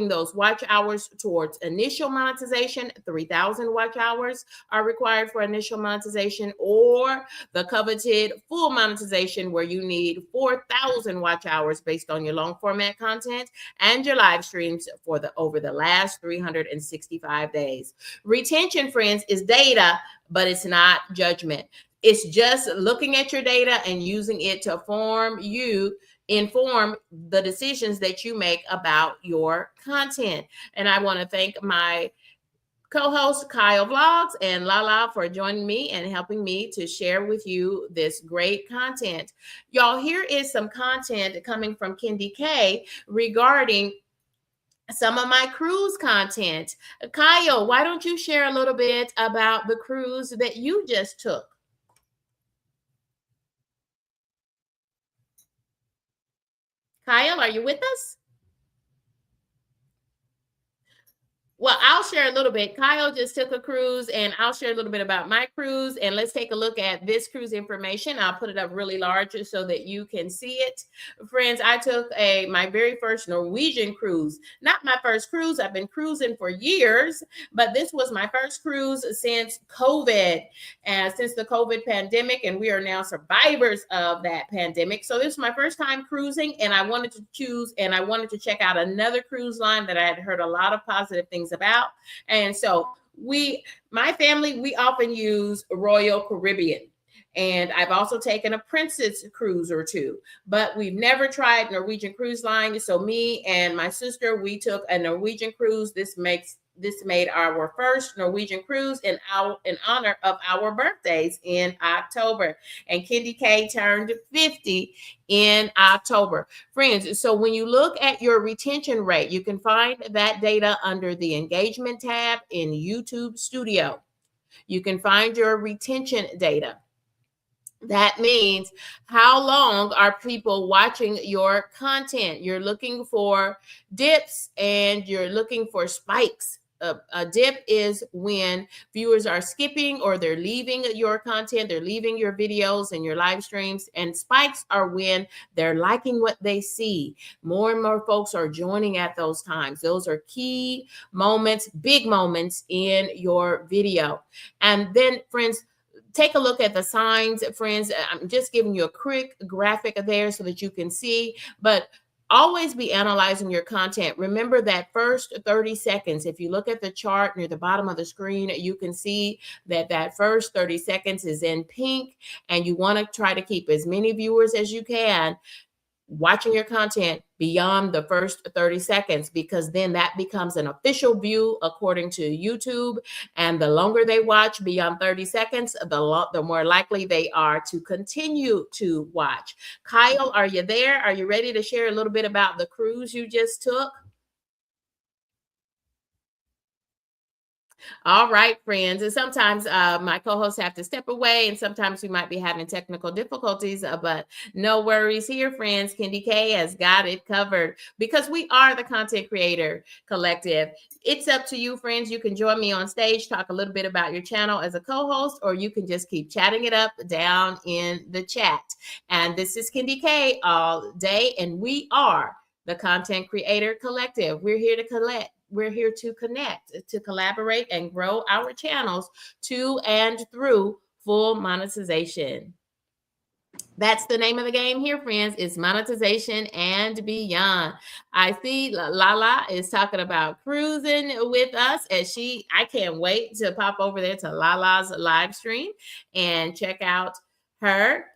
Speaker 1: those watch hours towards initial monetization. 3,000 watch hours are required for initial monetization, or the coveted full monetization, where you need 4,000 watch hours based on your long format content and your live streams for the over the last 365 days. Retention, friends, is data, but it's not judgment. It's just looking at your data and using it to inform the decisions that you make about your content. And I want to thank my co-host Kyle Vlogs and Lala for joining me and helping me to share with you this great content. Y'all, here is some content coming from KendyK regarding some of my cruise content. Kyle, why don't you share a little bit about the cruise that you just took? Kyle, are you with us? Well, I'll share a little bit. Kyle just took a cruise, and I'll share a little bit about my cruise. And let's take a look at this cruise information. I'll put it up really large so that you can see it. Friends, I took my very first Norwegian cruise. Not my first cruise. I've been cruising for years, but this was my first cruise since COVID, and since the COVID pandemic, and we are now survivors of that pandemic. So this is my first time cruising, and I wanted to check out another cruise line that I had heard a lot of positive things about. And so my family, we often use Royal Caribbean. And I've also taken a Princess cruise or two, but we've never tried Norwegian Cruise Line. So me and my sister, we took a Norwegian cruise. This made our first Norwegian cruise in honor of our birthdays in October. And KendyK turned 50 in October. Friends, so when you look at your retention rate, you can find that data under the engagement tab in YouTube Studio. You can find your retention data. That means how long are people watching your content? You're looking for dips and you're looking for spikes. A dip is when viewers are skipping or they're leaving your content, they're leaving your videos and your live streams. And spikes are when they're liking what they see. More and more folks are joining at those times. Those are key moments, big moments in your video. And then, friends, take a look at the signs, friends. I'm just giving you a quick graphic there so that you can see, but always be analyzing your content. Remember that first 30 seconds. If you look at the chart near the bottom of the screen, you can see that first 30 seconds is in pink, and you want to try to keep as many viewers as you can watching your content beyond the first 30 seconds, because then that becomes an official view according to YouTube. And the longer they watch beyond 30 seconds, the more likely they are to continue to watch. Kyle, are you there? Are you ready to share a little bit about the cruise you just took? All right, friends. And sometimes my co-hosts have to step away, and sometimes we might be having technical difficulties, but no worries here, friends. KendyK has got it covered because we are the Content Creator Collective. It's up to you, friends. You can join me on stage, talk a little bit about your channel as a co-host, or you can just keep chatting it up down in the chat. And this is KendyK all day, and we are the Content Creator Collective. We're here to connect, to collaborate, and grow our channels to and through full monetization. That's the name of the game here, friends, is monetization and beyond. I see Lala is talking about cruising with us, as I can't wait to pop over there to Lala's live stream and check out her.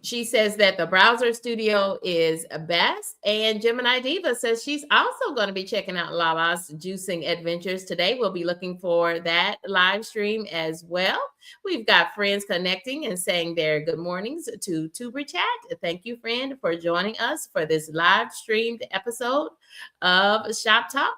Speaker 1: She says that the browser studio is best. And Gemini Diva says she's also going to be checking out Lala's juicing adventures today. We'll be looking for that live stream as well. We've got friends connecting and saying their good mornings to Tuber Chat. Thank you, friend, for joining us for this live streamed episode of Shop Talk.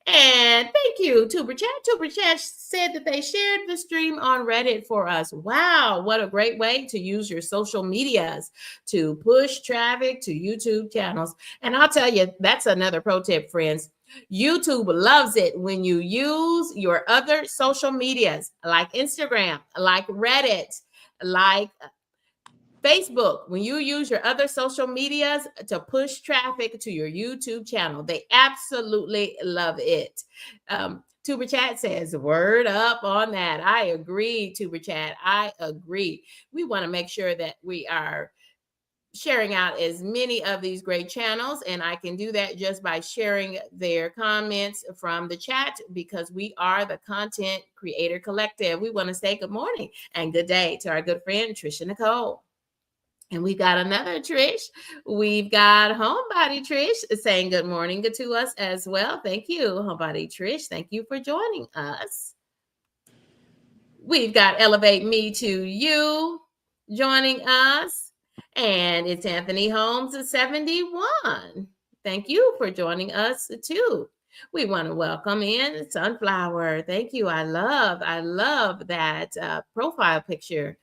Speaker 1: And thank you, Tuber Chat. Tuber Chat said that they shared the stream on Reddit for us. Wow, what a great way to use your social medias to push traffic to YouTube channels. And I'll tell you, that's another pro tip, friends. YouTube loves it when you use your other social medias like Instagram, like Reddit, like Facebook, when you use your other social medias to push traffic to your YouTube channel, they absolutely love it. Tuber Chat says, word up on that. I agree, Tuber Chat. I agree. We want to make sure that we are sharing out as many of these great channels, and I can do that just by sharing their comments from the chat because we are the Content Creator Collective. We want to say good morning and good day to our good friend Trisha Nicole. And we got another Trish. We've got Homebody Trish saying good morning to us as well. Thank you, Homebody Trish. Thank you for joining us. We've got Elevate Me to You joining us. And it's Anthony Holmes at 71. Thank you for joining us too. We want to welcome in Sunflower. Thank you. I love that profile picture.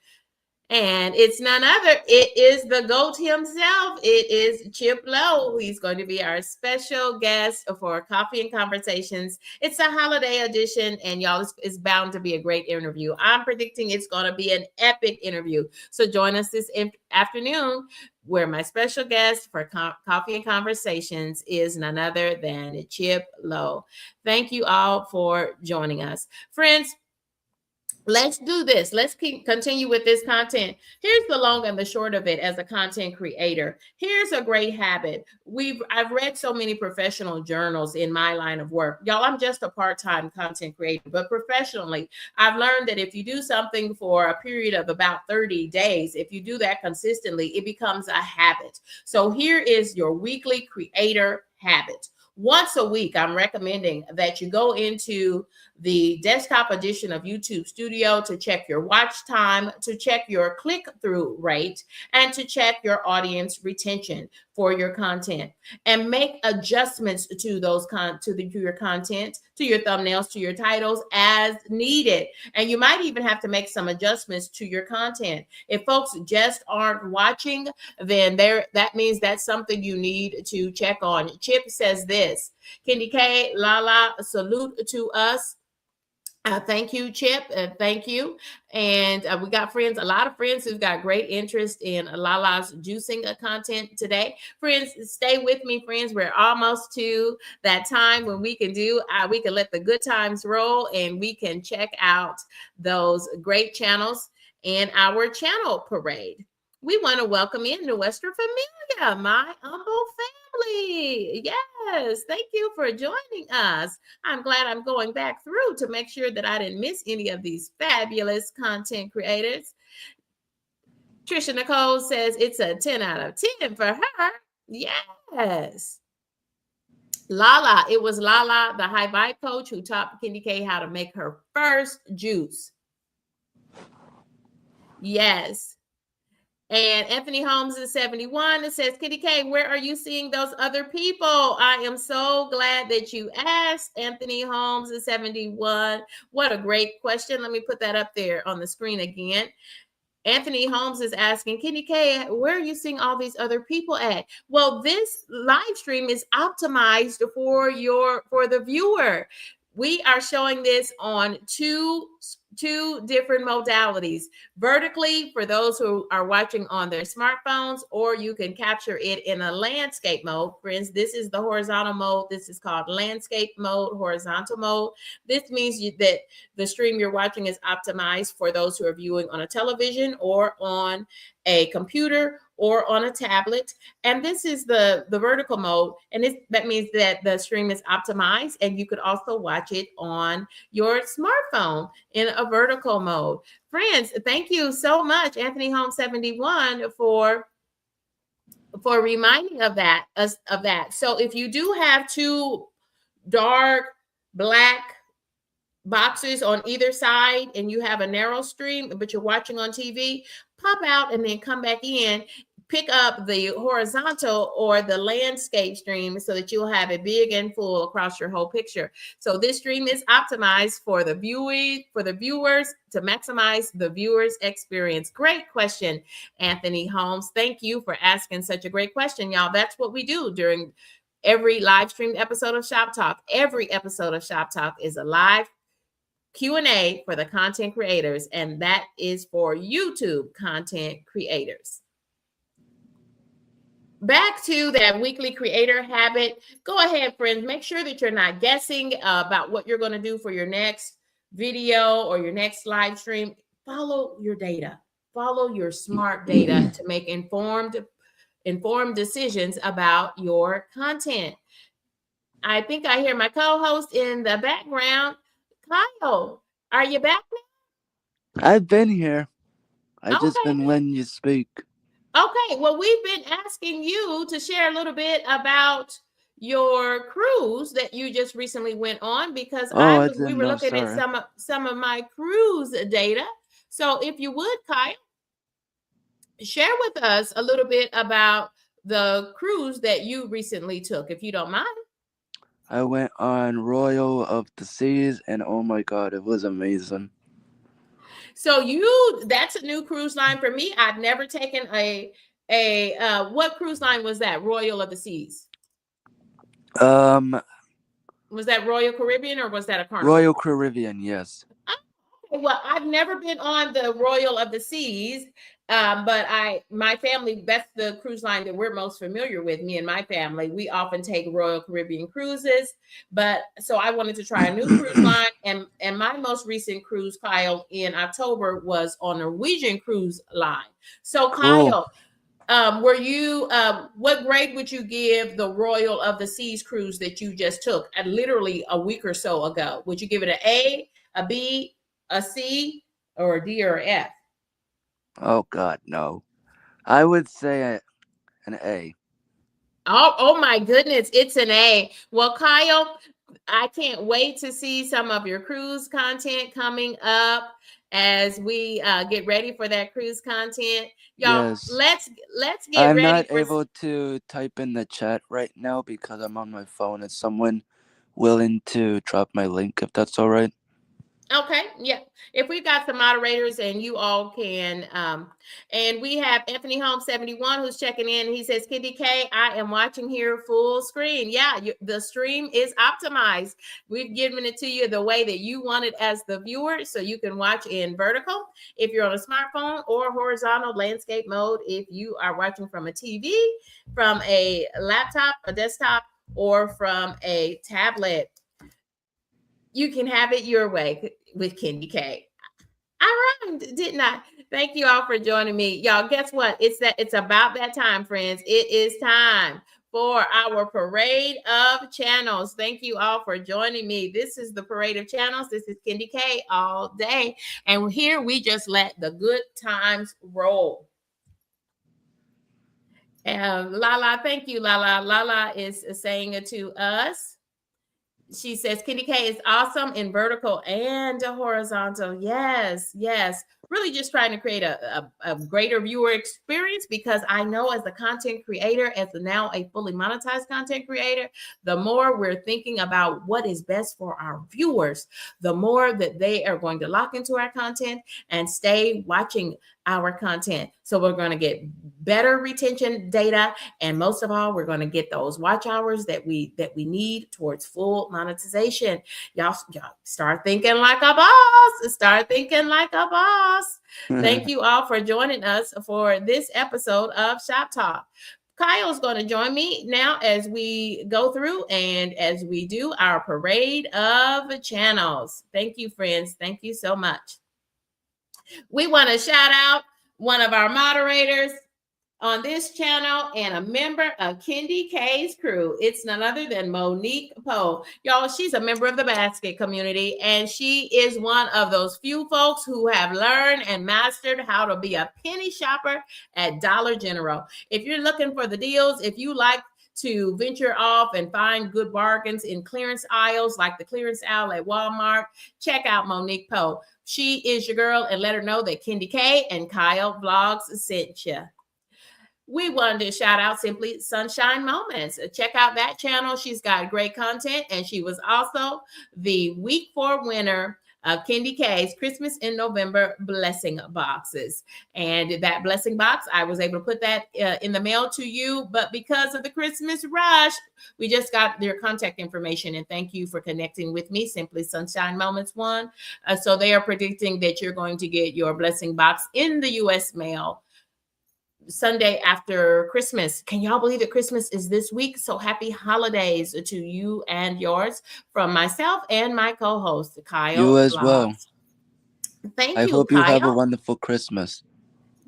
Speaker 1: And it's none other. It is the GOAT himself. It is Chip Lowe. He's going to be our special guest for Coffee and Conversations. It's a holiday edition, and y'all, it's bound to be a great interview. I'm predicting it's going to be an epic interview. So join us this afternoon, where my special guest for Coffee and Conversations is none other than Chip Lowe. Thank you all for joining us. Friends, let's do this. Let's continue with this content. Here's the long and the short of it as a content creator. Here's a great habit. I've read so many professional journals in my line of work. Y'all, I'm just a part-time content creator, but professionally, I've learned that if you do something for a period of about 30 days, if you do that consistently, it becomes a habit. So here is your weekly creator habit. Once a week, I'm recommending that you go into the desktop edition of YouTube Studio to check your watch time, to check your click-through rate, and to check your audience retention for your content, and make adjustments to those to your content, to your thumbnails, to your titles as needed. And you might even have to make some adjustments to your content. If folks just aren't watching, then that means that's something you need to check on. Chip says this, KendyK, Lala, salute to us. Thank you, Chip. Thank you. And we got a lot of friends who've got great interest in Lala's juicing content today. Friends, stay with me, friends. We're almost to that time when we can let the good times roll and we can check out those great channels in our channel parade. We want to welcome in the Western Familia, my humble family. Yes, thank you for joining us. I'm glad I'm going back through to make sure that I didn't miss any of these fabulous content creators. Trisha Nicole says it's a 10 out of 10 for her. Yes. Lala, it was Lala, the high vibe coach, who taught KendyK how to make her first juice. Yes. And Anthony Holmes is 71. It says, KendyK, where are you seeing those other people? I am so glad that you asked. Anthony Holmes is 71. What a great question. Let me put that up there on the screen again. Anthony Holmes is asking, KendyK, where are you seeing all these other people at? Well, this live stream is optimized for the viewer. We are showing this on two different modalities: vertically for those who are watching on their smartphones, or you can capture it in a landscape mode. Friends, this is the horizontal mode. This is called landscape mode, horizontal mode. This means that the stream you're watching is optimized for those who are viewing on a television or on a computer or on a tablet. And this is the vertical mode. And that means that the stream is optimized, and you could also watch it on your smartphone in a vertical mode. Friends, thank you so much, Anthony Holmes 71, for reminding of that. So if you do have two dark black boxes on either side and you have a narrow stream, but you're watching on TV, pop out and then come back in. pick up the horizontal or the landscape stream so that you'll have it big and full across your whole picture. So this stream is optimized for the viewers to maximize the viewers experience. Great question, Anthony Holmes. Thank you for asking such a great question, y'all. That's what we do during every live streamed episode of Shop Talk. Every episode of Shop Talk is a live Q&A for the content creators, and that is for YouTube content creators. Back to that weekly creator habit. Go ahead, friends. Make sure that you're not guessing about what you're going to do for your next video or your next live stream. Follow your data. Follow your smart data to make informed decisions about your content. I think I hear my co-host in the background. Kyle, are you back now?
Speaker 3: I've been here. I just
Speaker 1: Okay.
Speaker 3: been letting you speak.
Speaker 1: Okay, well, we've been asking you to share a little bit about your cruise that you just recently went on, because
Speaker 3: I
Speaker 1: we
Speaker 3: didn't
Speaker 1: were
Speaker 3: know,
Speaker 1: looking at
Speaker 3: sorry.
Speaker 1: some of my cruise data. So if you would, Kyle, share with us a little bit about the cruise that you recently took, if you don't mind.
Speaker 3: I went on Royal of the Seas, and oh my God, it was amazing.
Speaker 1: So that's a new cruise line for me. I've never taken what cruise line was that? Royal of the Seas. Was that Royal Caribbean or was that a Carnival?
Speaker 3: Royal Caribbean, yes.
Speaker 1: Well, I've never been on the Royal of the Seas, but my family, that's the cruise line that we're most familiar with. Me and my family, we often take Royal Caribbean cruises, but so I wanted to try a new cruise line, and my most recent cruise, Kyle, in October was on Norwegian Cruise Line. So,
Speaker 3: Cool.
Speaker 1: Kyle, were you? What grade would you give the Royal of the Seas cruise that you just took, literally a week or so ago? Would you give it an A, a B, a C, or a D, or an F?
Speaker 3: Oh God, no. I would say an A.
Speaker 1: Oh my goodness, it's an A. Well, Kyle, I can't wait to see some of your cruise content coming up as we get ready for that cruise content. Y'all,
Speaker 3: Yes.
Speaker 1: let's get
Speaker 3: I'm
Speaker 1: ready
Speaker 3: not
Speaker 1: for
Speaker 3: able to type in the chat right now because I'm on my phone. Is someone willing to drop my link if that's all right?
Speaker 1: Okay, yeah. If we've got some moderators and you all can, and we have Anthony Holmes 71 who's checking in. He says, KendyK, I am watching here full screen. Yeah, the stream is optimized. We've given it to you the way that you want it as the viewer, so you can watch in vertical if you're on a smartphone, or horizontal landscape mode if you are watching from a TV, from a laptop, a desktop, or from a tablet. You can have it your way with KendyK. I rhymed, didn't I? Thank you all for joining me. Y'all, guess what? It's about that time, friends. It is time for our parade of channels. Thank you all for joining me. This is the parade of channels. This is KendyK all day. And here we just let the good times roll. And Lala, thank you, Lala. Lala is saying it to us. She says, KendyK is awesome in vertical and horizontal. Yes, yes. Really just trying to create a greater viewer experience, because I know as a content creator, as now a fully monetized content creator, the more we're thinking about what is best for our viewers, the more that they are going to lock into our content and stay watching our content. So we're going to get better retention data, and most of all, we're going to get those watch hours that we need towards full monetization. Y'all start thinking like a boss. Start thinking like a boss. Thank you all for joining us for this episode of Shop Talk. Kyle's going to join me now as we go through and as we do our parade of channels. Thank you, friends. Thank you so much. We want to shout out one of our moderators on this channel and a member of KendyK's crew. It's none other than Monique Poe. Y'all, she's a member of the basket community, and she is one of those few folks who have learned and mastered how to be a penny shopper at Dollar General. If you're looking for the deals, if you like to venture off and find good bargains in clearance aisles like the clearance aisle at Walmart, check out Monique Poe. She is your girl, and let her know that KendyK and Kyle Vlogs sent you. We wanted to shout out Simply Sunshine Moments. Check out that channel. She's got great content, and she was also the week 4 winner of KendyK's Christmas in November blessing boxes. And that blessing box, I was able to put that in the mail to you, but because of the Christmas rush, we just got their contact information. And thank you for connecting with me, Simply Sunshine Moments 1. So they are predicting that you're going to get your blessing box in the U.S. mail Sunday after Christmas. Can y'all believe that Christmas is this week? So happy holidays to you and yours from myself and my co-host,
Speaker 3: You
Speaker 1: Kyle
Speaker 3: as well.
Speaker 1: Vlogs. Thank
Speaker 3: I
Speaker 1: you,
Speaker 3: hope you have a
Speaker 1: Kyle.
Speaker 3: wonderful Christmas.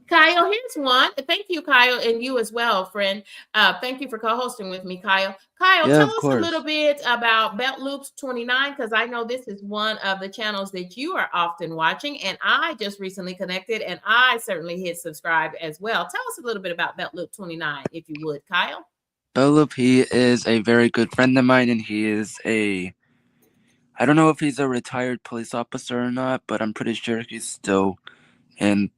Speaker 1: Kyle, here's one. Thank you, Kyle, and you as well, friend. Thank you for co-hosting with me, Kyle. Kyle,
Speaker 3: Yeah,
Speaker 1: tell
Speaker 3: of
Speaker 1: us a little
Speaker 3: course.
Speaker 1: bit about Belt Loops 29, because I know this is one of the channels that you are often watching, and I just recently connected, and I certainly hit subscribe as well. Tell us a little bit about Belt Loop 29, if you would, Kyle.
Speaker 3: Philip, he is a very good friend of mine, and I don't know if he's a retired police officer or not, but I'm pretty sure he's still in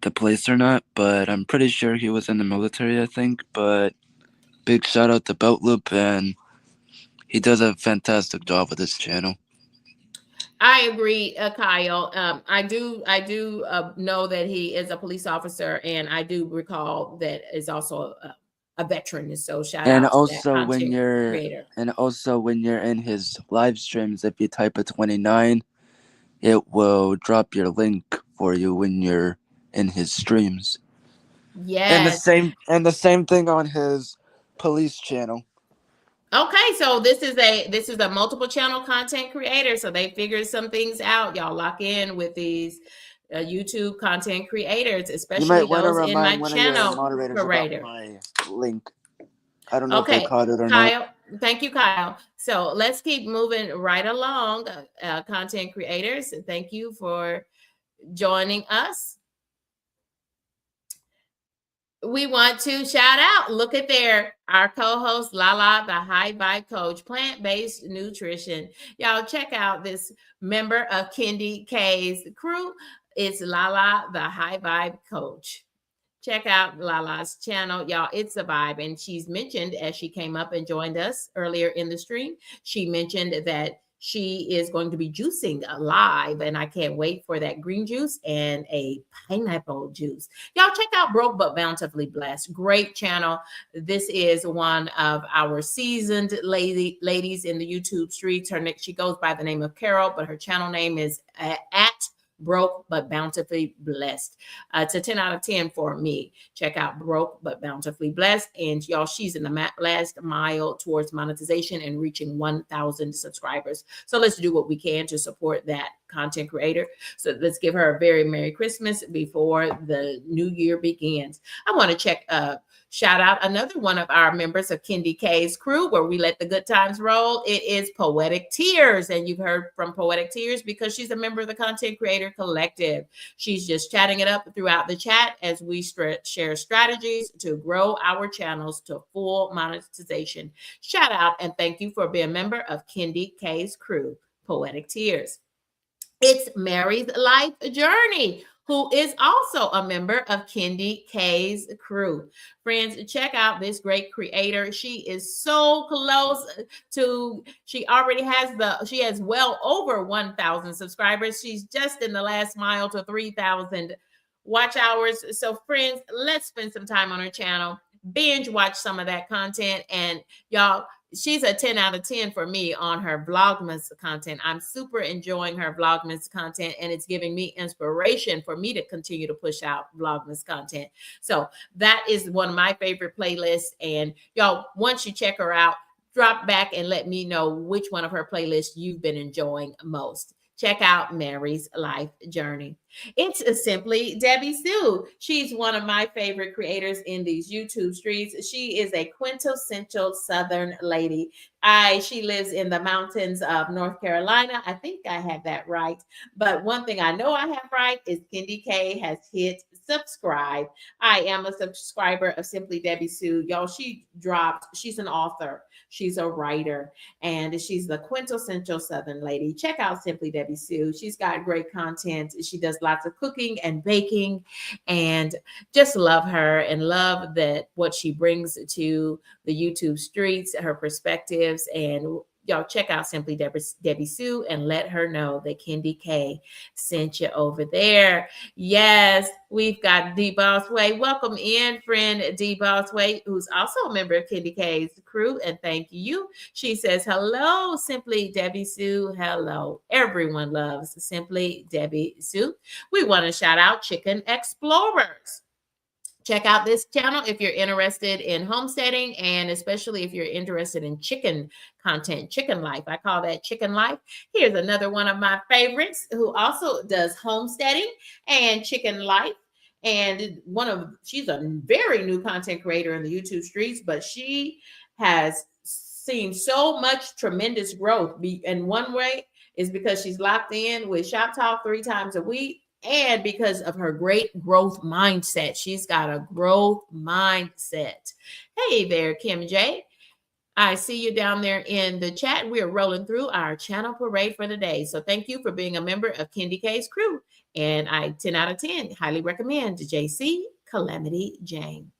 Speaker 3: the police or not, but I'm pretty sure he was in the military, I think. But big shout out to Belt Loop, and he does a fantastic job with this channel.
Speaker 1: I agree, Kyle. I do know that he is a police officer, and I do recall that is also a veteran. And so, shout
Speaker 3: And
Speaker 1: out to that
Speaker 3: also when
Speaker 1: content
Speaker 3: you're
Speaker 1: creator.
Speaker 3: in his live streams, if you type a 29, it will drop your link for you when you're in his streams.
Speaker 1: Yes.
Speaker 3: And the same thing on his police channel.
Speaker 1: Okay, so this is a multiple channel content creator, so they figured some things out. Y'all lock in with these YouTube content creators,
Speaker 3: You might
Speaker 1: especially
Speaker 3: want to
Speaker 1: those in my
Speaker 3: remind one of your
Speaker 1: channel
Speaker 3: moderators about
Speaker 1: creator.
Speaker 3: my link. I don't know if they
Speaker 1: Okay,
Speaker 3: caught it or not.
Speaker 1: Kyle, thank you, Kyle. So let's keep moving right along, content creators. Thank you for joining us. We want to shout out, look at there, our co-host Lala, the high vibe coach, plant-based nutrition. Y'all check out this member of KendyK's crew. It's Lala, the high vibe coach. Check out Lala's channel, y'all. It's a vibe. And she's mentioned, as she came up and joined us earlier in the stream, she mentioned that she is going to be juicing live, and I can't wait for that green juice and a pineapple juice. Y'all check out Broke But Bountifully Blessed. Great channel. This is one of our seasoned ladies in the YouTube streets. She goes by the name of Carol, but her channel name is at Broke But Bountifully Blessed. It's a 10 out of 10 for me. Check out Broke But Bountifully Blessed. And y'all, she's in the last mile towards monetization and reaching 1,000 subscribers. So let's do what we can to support that content creator. So let's give her a very Merry Christmas before the new year begins. I want to shout out another one of our members of KendyK's crew, where we let the good times roll. It is Poetic Tears. And you've heard from Poetic Tears because she's a member of the Content Creator Collective. She's just chatting it up throughout the chat as we share strategies to grow our channels to full monetization. Shout out and thank you for being a member of KendyK's crew, Poetic Tears. It's Mary's Life Journey, who is also a member of KendyK's crew. Friends, check out this great creator. She is so close to, she has well over 1,000 subscribers. She's just in the last mile to 3,000 watch hours. So friends, let's spend some time on her channel, binge watch some of that content, and y'all, she's a 10 out of 10 for me on her Vlogmas content. I'm super enjoying her Vlogmas content, and it's giving me inspiration for me to continue to push out Vlogmas content. So that is one of my favorite playlists. And y'all, once you check her out, drop back and let me know which one of her playlists you've been enjoying most. Check out Mary's Life Journey. It's simply Debbie Sue. She's one of my favorite creators in these YouTube streets. She is a quintessential Southern lady. She lives in the mountains of North Carolina. I think I have that right. But one thing I know I have right is KendyK has hit subscribe. I am a subscriber of Simply Debbie Sue. Y'all, she's an author. She's a writer, and she's the quintessential Southern lady. Check out Simply Debbie Sue. She's got great content. She does lots of cooking and baking, and just love her and love that what she brings to the YouTube streets, her perspectives, and y'all check out Simply Debbie Sue and let her know that KendyK sent you over there. Yes, we've got D Bossway. Welcome in, friend D Bossway, who's also a member of KendyK's crew, and thank you. She says, hello, Simply Debbie Sue. Hello. Everyone loves Simply Debbie Sue. We want to shout out Chicken Explorers. Check out this channel if you're interested in homesteading, and especially if you're interested in chicken content, chicken life. I call that chicken life. Here's another one of my favorites who also does homesteading and chicken life. And she's a very new content creator in the YouTube streets, but she has seen so much tremendous growth. And one way is because she's locked in with ShopTalk 3 times a week, and because of her great growth mindset. She's got a growth mindset. Hey there, Kim J. I see you down there in the chat. We're rolling through our channel parade for the day. So thank you for being a member of KendyK's crew. And I 10 out of 10 highly recommend JC Calamity Jane.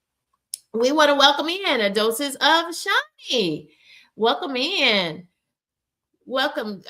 Speaker 1: We want to welcome in Doses of Shani. Welcome in. Welcome,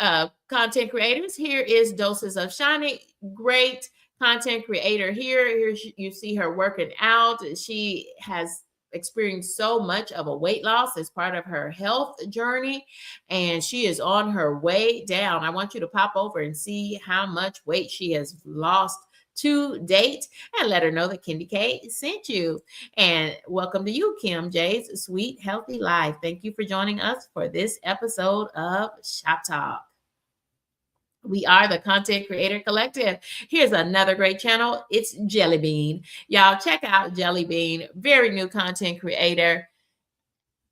Speaker 1: content creators. Here is Doses of Shani. Great content creator here. Here you see her working out. She has experienced so much of a weight loss as part of her health journey, and she is on her way down. I want you to pop over and see how much weight she has lost to date, and let her know that KendyK sent you. And welcome to you, Kim J's Sweet Healthy Life. Thank you for joining us for this episode of Shop Talk. We are the Content Creator Collective. Here's another great channel. It's Jelly Bean. Y'all check out Jelly Bean. Very new content creator.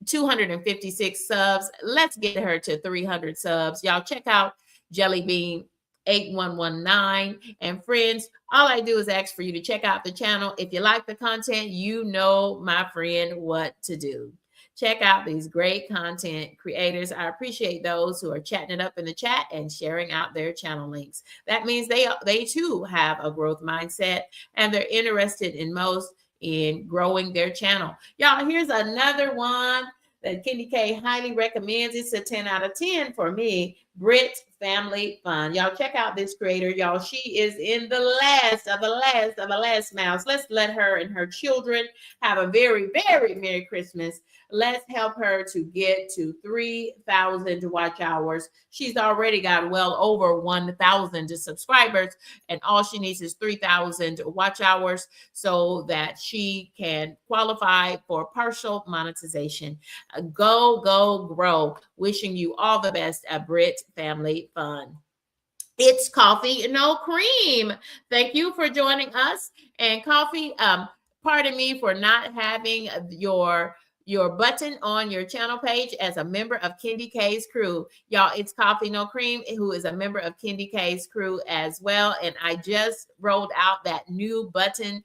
Speaker 1: 256 subs. Let's get her to 300 subs. Y'all check out Jelly Bean 8119. And friends, all I do is ask for you to check out the channel. If you like the content, you know, my friend, what to do. Check out these great content creators. I appreciate those who are chatting it up in the chat and sharing out their channel links. That means they too have a growth mindset, and they're interested in growing their channel. Y'all, here's another one that KendyK highly recommends. It's a 10 out of 10 for me. Brit Family Fun. Y'all check out this creator. Y'all, she is in the last of the last mouse. Let's let her and her children have a very, very Merry Christmas. Let's help her to get to 3,000 watch hours. She's already got well over 1,000 subscribers, and all she needs is 3,000 watch hours so that she can qualify for partial monetization. Go, go, grow. Wishing you all the best at Brit Family Fun. It's Coffee No Cream. Thank you for joining us. And Coffee, pardon me for not having your button on your channel page as a member of KendyK's crew. Y'all, it's Coffee No Cream, who is a member of KendyK's crew as well. And I just rolled out that new button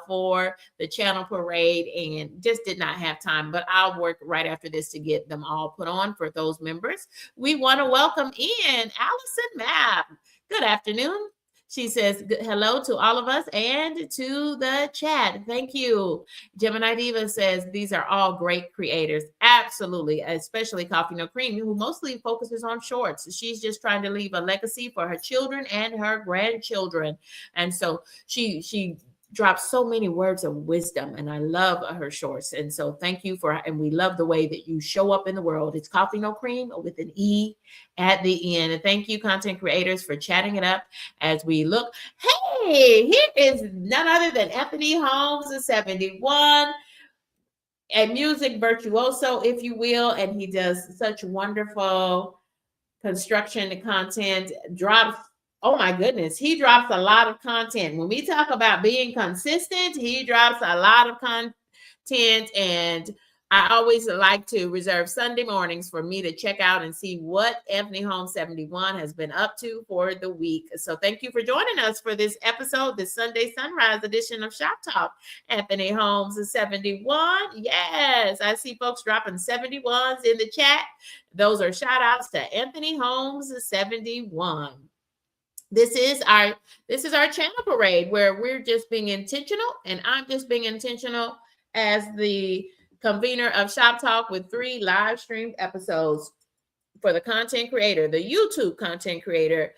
Speaker 1: for the channel parade and just did not have time, but I'll work right after this to get them all put on for those members. We want to welcome in Allison Mapp. Good afternoon. She says hello to all of us and to the chat. Thank you. Gemini Diva says these are all great creators. Absolutely, especially Coffee No Cream, who mostly focuses on shorts. She's just trying to leave a legacy for her children and her grandchildren. And so she drops so many words of wisdom, and I love her shorts. And so thank you and we love the way that you show up in the world. It's Coffee No Cream with an E at the end. And thank you, content creators, for chatting it up as we look. Hey, here is none other than Anthony Holmes, 71, a music virtuoso, if you will, and he does such wonderful construction content. Oh my goodness, he drops a lot of content. When we talk about being consistent, he drops a lot of content, and I always like to reserve Sunday mornings for me to check out and see what Anthony Holmes 71 has been up to for the week. So thank you for joining us for this episode, this Sunday Sunrise edition of Shop Talk. Anthony Holmes is 71. Yes, I see folks dropping 71s in the chat. Those are shout outs to Anthony Holmes 71. This is our channel parade where we're just being intentional, and I'm just being intentional as the convener of Shop Talk with 3 live streamed episodes for the content creator, the YouTube content creator,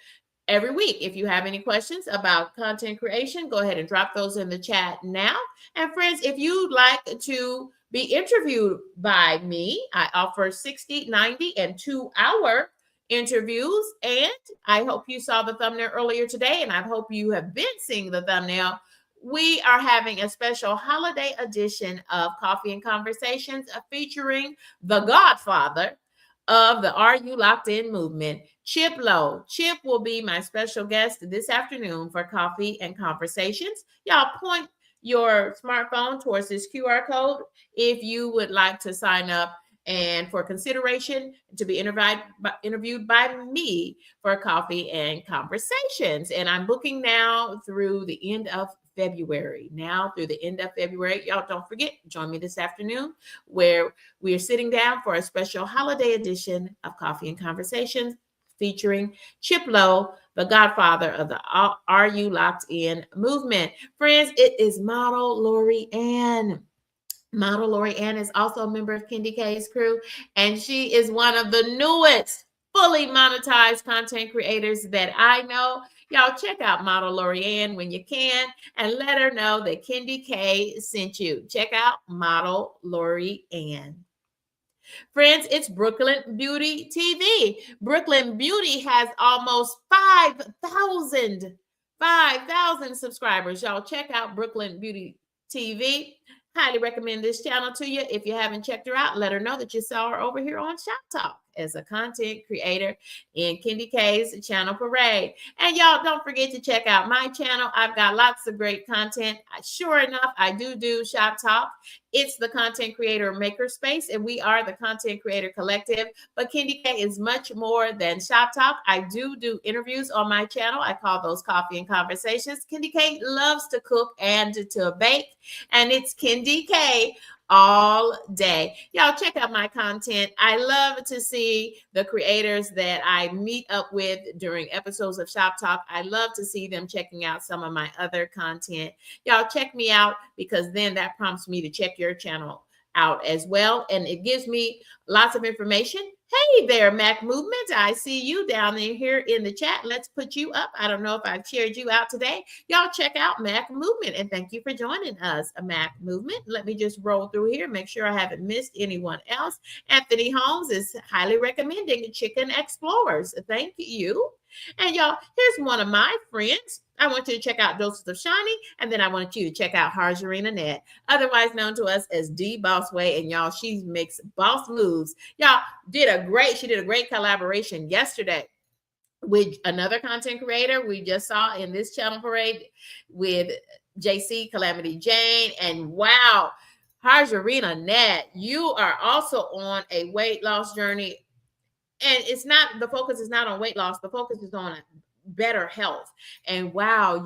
Speaker 1: every week. If you have any questions about content creation, go ahead and drop those in the chat now. And friends, if you'd like to be interviewed by me, I offer 60, 90, and 2-hour interviews. And I hope you saw the thumbnail earlier today, and I hope you have been seeing the thumbnail. We are having a special holiday edition of Coffee and Conversations featuring the godfather of the Are You Locked In movement, Chip Lowe. Chip will be my special guest this afternoon for Coffee and Conversations. Y'all point your smartphone towards this QR code if you would like to sign up and for consideration to be interviewed by me for Coffee and Conversations. And I'm booking now through the end of February. Y'all don't forget, join me this afternoon where we are sitting down for a special holiday edition of Coffee and Conversations featuring Chip Lowe, the godfather of the Are You Locked In movement. Friends, it is model Lori Ann. Model Lori Ann is also a member of KendyK's crew, and she is one of the newest fully monetized content creators that I know. Y'all check out Model Lori Ann when you can and let her know that KendyK sent you. Check out Model Lori Ann. Friends, it's Brooklyn Beauty TV. Brooklyn Beauty has almost 5,000 subscribers. Y'all check out Brooklyn Beauty TV. Highly recommend this channel to you. If you haven't checked her out, let her know that you saw her over here on Shop Talk as a content creator in KendyK's channel parade. And y'all don't forget to check out my channel. I've got lots of great content. Sure enough, I do Shop Talk. It's the content creator makerspace, and we are the content creator collective. But KendyK is much more than Shop Talk. I do interviews on my channel. I call those Coffee and Conversations. KendyK loves to cook and to bake, and it's KendyK all day. Y'all check out my content. I love to see the creators that I meet up with during episodes of Shop Talk. I love to see them checking out some of my other content. Y'all check me out because then that prompts me to check your channel out as well. And it gives me lots of information. Hey there, Mac Movement. I see you down there here in the chat. Let's put you up. I don't know if I've shared you out today. Y'all check out Mac Movement. And thank you for joining us, Mac Movement. Let me just roll through here, make sure I haven't missed anyone else. Anthony Holmes is highly recommending Chicken Explorers. Thank you. And y'all, here's one of my friends. I want you to check out Doses of Shiny, and then I want you to check out Harjarina Net, otherwise known to us as D Bossway. And y'all, she makes boss moves. Y'all she did a great collaboration yesterday with another content creator we just saw in this channel parade with JC Calamity Jane. And wow, Harjarina Net, you are also on a weight loss journey. And the focus is not on weight loss. The focus is on better health. And wow,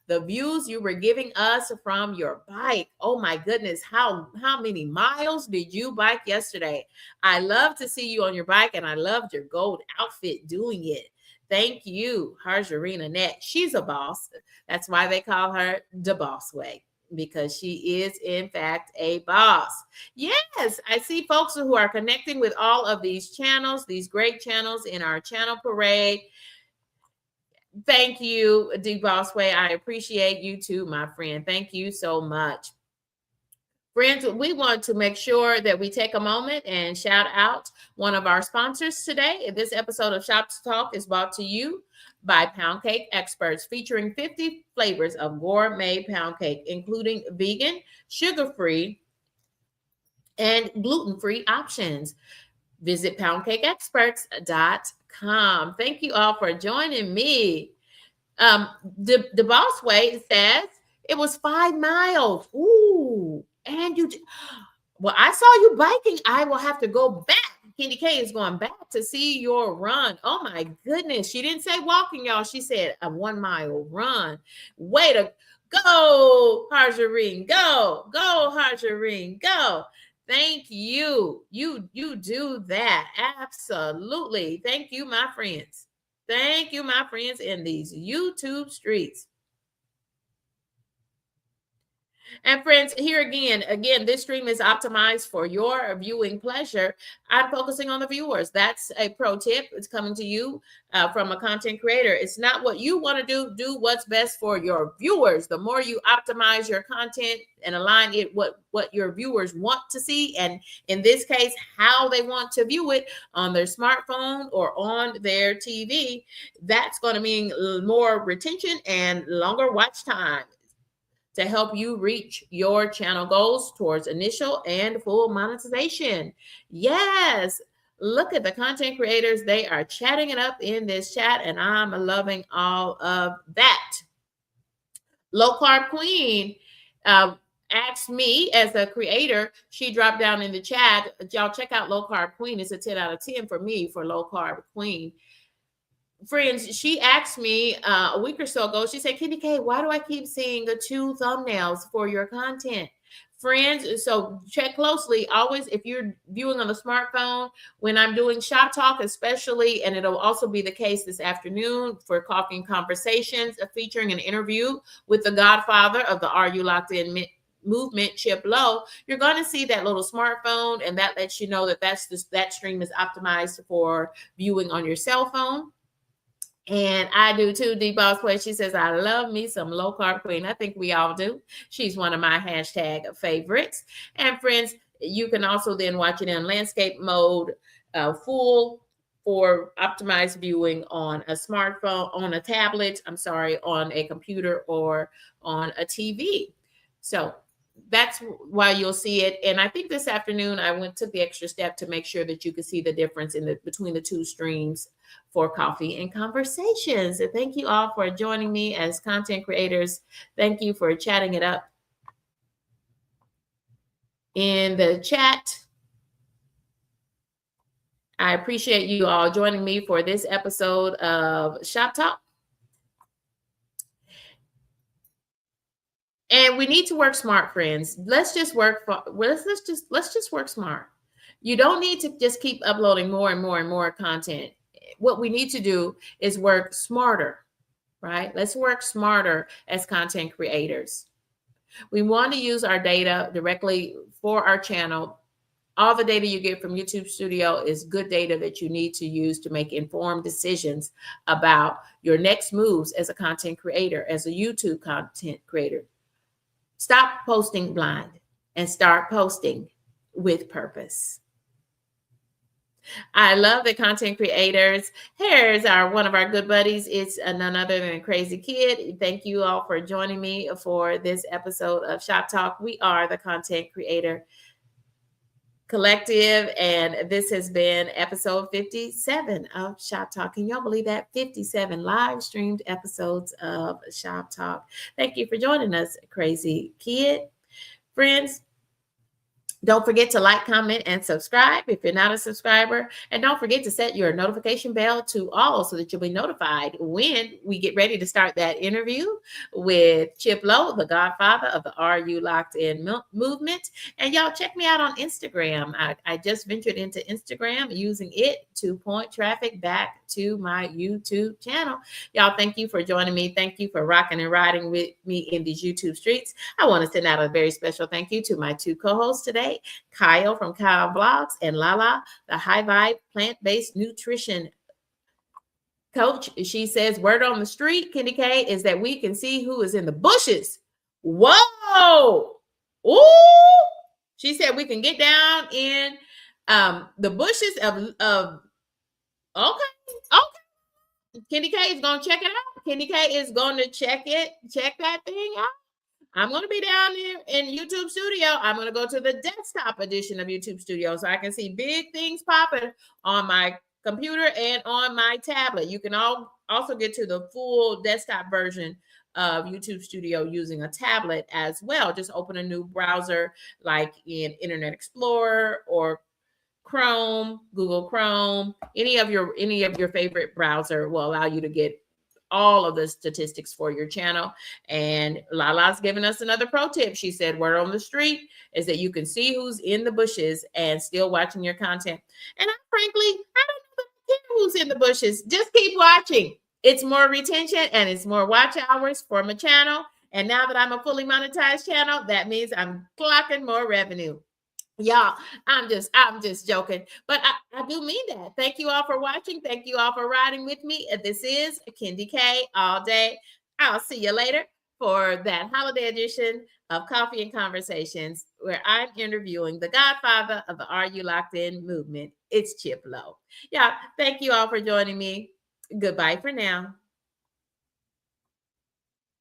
Speaker 1: the views you were giving us from your bike. Oh my goodness. How many miles did you bike yesterday? I love to see you on your bike, and I loved your gold outfit doing it. Thank you, Harjarina Net. She's a boss. That's why they call her the Boss Way, because she is in fact a boss. Yes, I see folks who are connecting with all of these channels, these great channels in our channel parade. Thank you, D Bossway. I appreciate you too, my friend. Thank you so much. Friends, we want to make sure that we take a moment and shout out one of our sponsors today. This episode of Shop Talk is brought to you by Pound Cake Experts, featuring 50 flavors of gourmet pound cake, including vegan, sugar-free, and gluten-free options. Visit poundcakeexperts.com. Thank you all for joining me. The Boss Way says it was 5 miles. Ooh, and Well, I saw you biking. I will have to go back. KendyK is going back to see your run. Oh my goodness. She didn't say walking, y'all. She said a 1 mile run. Way to go, Harjareen. Go, Harjareen. Go. Thank you. You do that. Absolutely. Thank you, my friends. Thank you, my friends in these YouTube streets. And friends, here again, this stream is optimized for your viewing pleasure. I'm focusing on the viewers. That's a pro tip. It's coming to you from a content creator. It's not what you want to do what's best for your viewers. The more you optimize your content and align it what your viewers want to see, and in this case, how they want to view it on their smartphone or on their TV, that's going to mean more retention and longer watch time to help you reach your channel goals towards initial and full monetization. Yes, look at the content creators. They are chatting it up in this chat, and I'm loving all of that. Low Carb Queen asked me as a creator. She dropped down in the chat. Y'all check out Low Carb Queen. It's a 10 out of 10 for me for Low Carb Queen. Friends, she asked me a week or so ago, she said, KendyK, why do I keep seeing the 2 thumbnails for your content? Friends, so check closely. Always, if you're viewing on the smartphone, when I'm doing Shop Talk, especially, and it'll also be the case this afternoon for Coffee and Conversations, featuring an interview with the godfather of the Are You Locked In movement, Chip Lowe, you're going to see that little smartphone, and that lets you know that that stream is optimized for viewing on your cell phone. And I do too. D-Boss Play, she says, I love me some Low Carb Queen. I think we all do. She's one of my hashtag favorites. And friends, you can also then watch it in landscape mode, full for optimized viewing on a smartphone, on a tablet, on a computer or on a TV. So that's why you'll see it. And I think this afternoon I took the extra step to make sure that you could see the difference between the 2 streams for Coffee and Conversations. And thank you all for joining me as content creators. Thank you for chatting it up in the chat. I appreciate you all joining me for this episode of Shop Talk. And we need to work smart, friends. Let's just work smart. You don't need to just keep uploading more and more and more content. What we need to do is work smarter, right? Let's work smarter as content creators. We want to use our data directly for our channel. All the data you get from YouTube Studio is good data that you need to use to make informed decisions about your next moves as a content creator, as a YouTube content creator. Stop posting blind and start posting with purpose. I love the content creators. Here's one of our good buddies. It's none other than Crazy Kid. Thank you all for joining me for this episode of Shop Talk. We are the Content Creator Collective, and this has been episode 57 of Shop Talk. Can y'all believe that? 57 live streamed episodes of Shop Talk. Thank you for joining us, Crazy Kid. Friends, don't forget to like, comment, and subscribe if you're not a subscriber. And don't forget to set your notification bell to all so that you'll be notified when we get ready to start that interview with Chip Lowe, the godfather of the Are You Locked In movement. And y'all check me out on Instagram. I just ventured into Instagram, using it to point traffic back to my YouTube channel. Y'all, thank you for joining me. Thank you for rocking and riding with me in these YouTube streets. I want to send out a very special thank you to my 2 co-hosts today, Kyle from Kyle Vlogs and Lala, the high vibe plant-based nutrition coach. She says, word on the street, KendyK, is that we can see who is in the bushes. Whoa! Ooh! She said we can get down in the bushes of okay. KendyK is gonna check it out. KendyK is gonna check that thing out. I'm going to be down there in YouTube Studio. I'm going to go to the desktop edition of YouTube Studio so I can see big things popping on my computer and on my tablet. You can also get to the full desktop version of YouTube Studio using a tablet as well. Just open a new browser like in Internet Explorer or Chrome, Google Chrome, any of your favorite browser will allow you to get all of the statistics for your channel. And Lala's giving us another pro tip. She said, word on the street is that you can see who's in the bushes and still watching your content. And frankly, I don't care who's in the bushes. Just keep watching. It's more retention and it's more watch hours for my channel. And now that I'm a fully monetized channel, that means I'm clocking more revenue. Y'all, I'm just joking, but I do mean that. Thank you all for watching. Thank you all for riding with me. This is KendyK all day. I'll see you later for that holiday edition of Coffee and Conversations, where I'm interviewing the godfather of the Are You Locked In movement. It's Chip Lowe. Yeah, thank you all for joining me. Goodbye for now.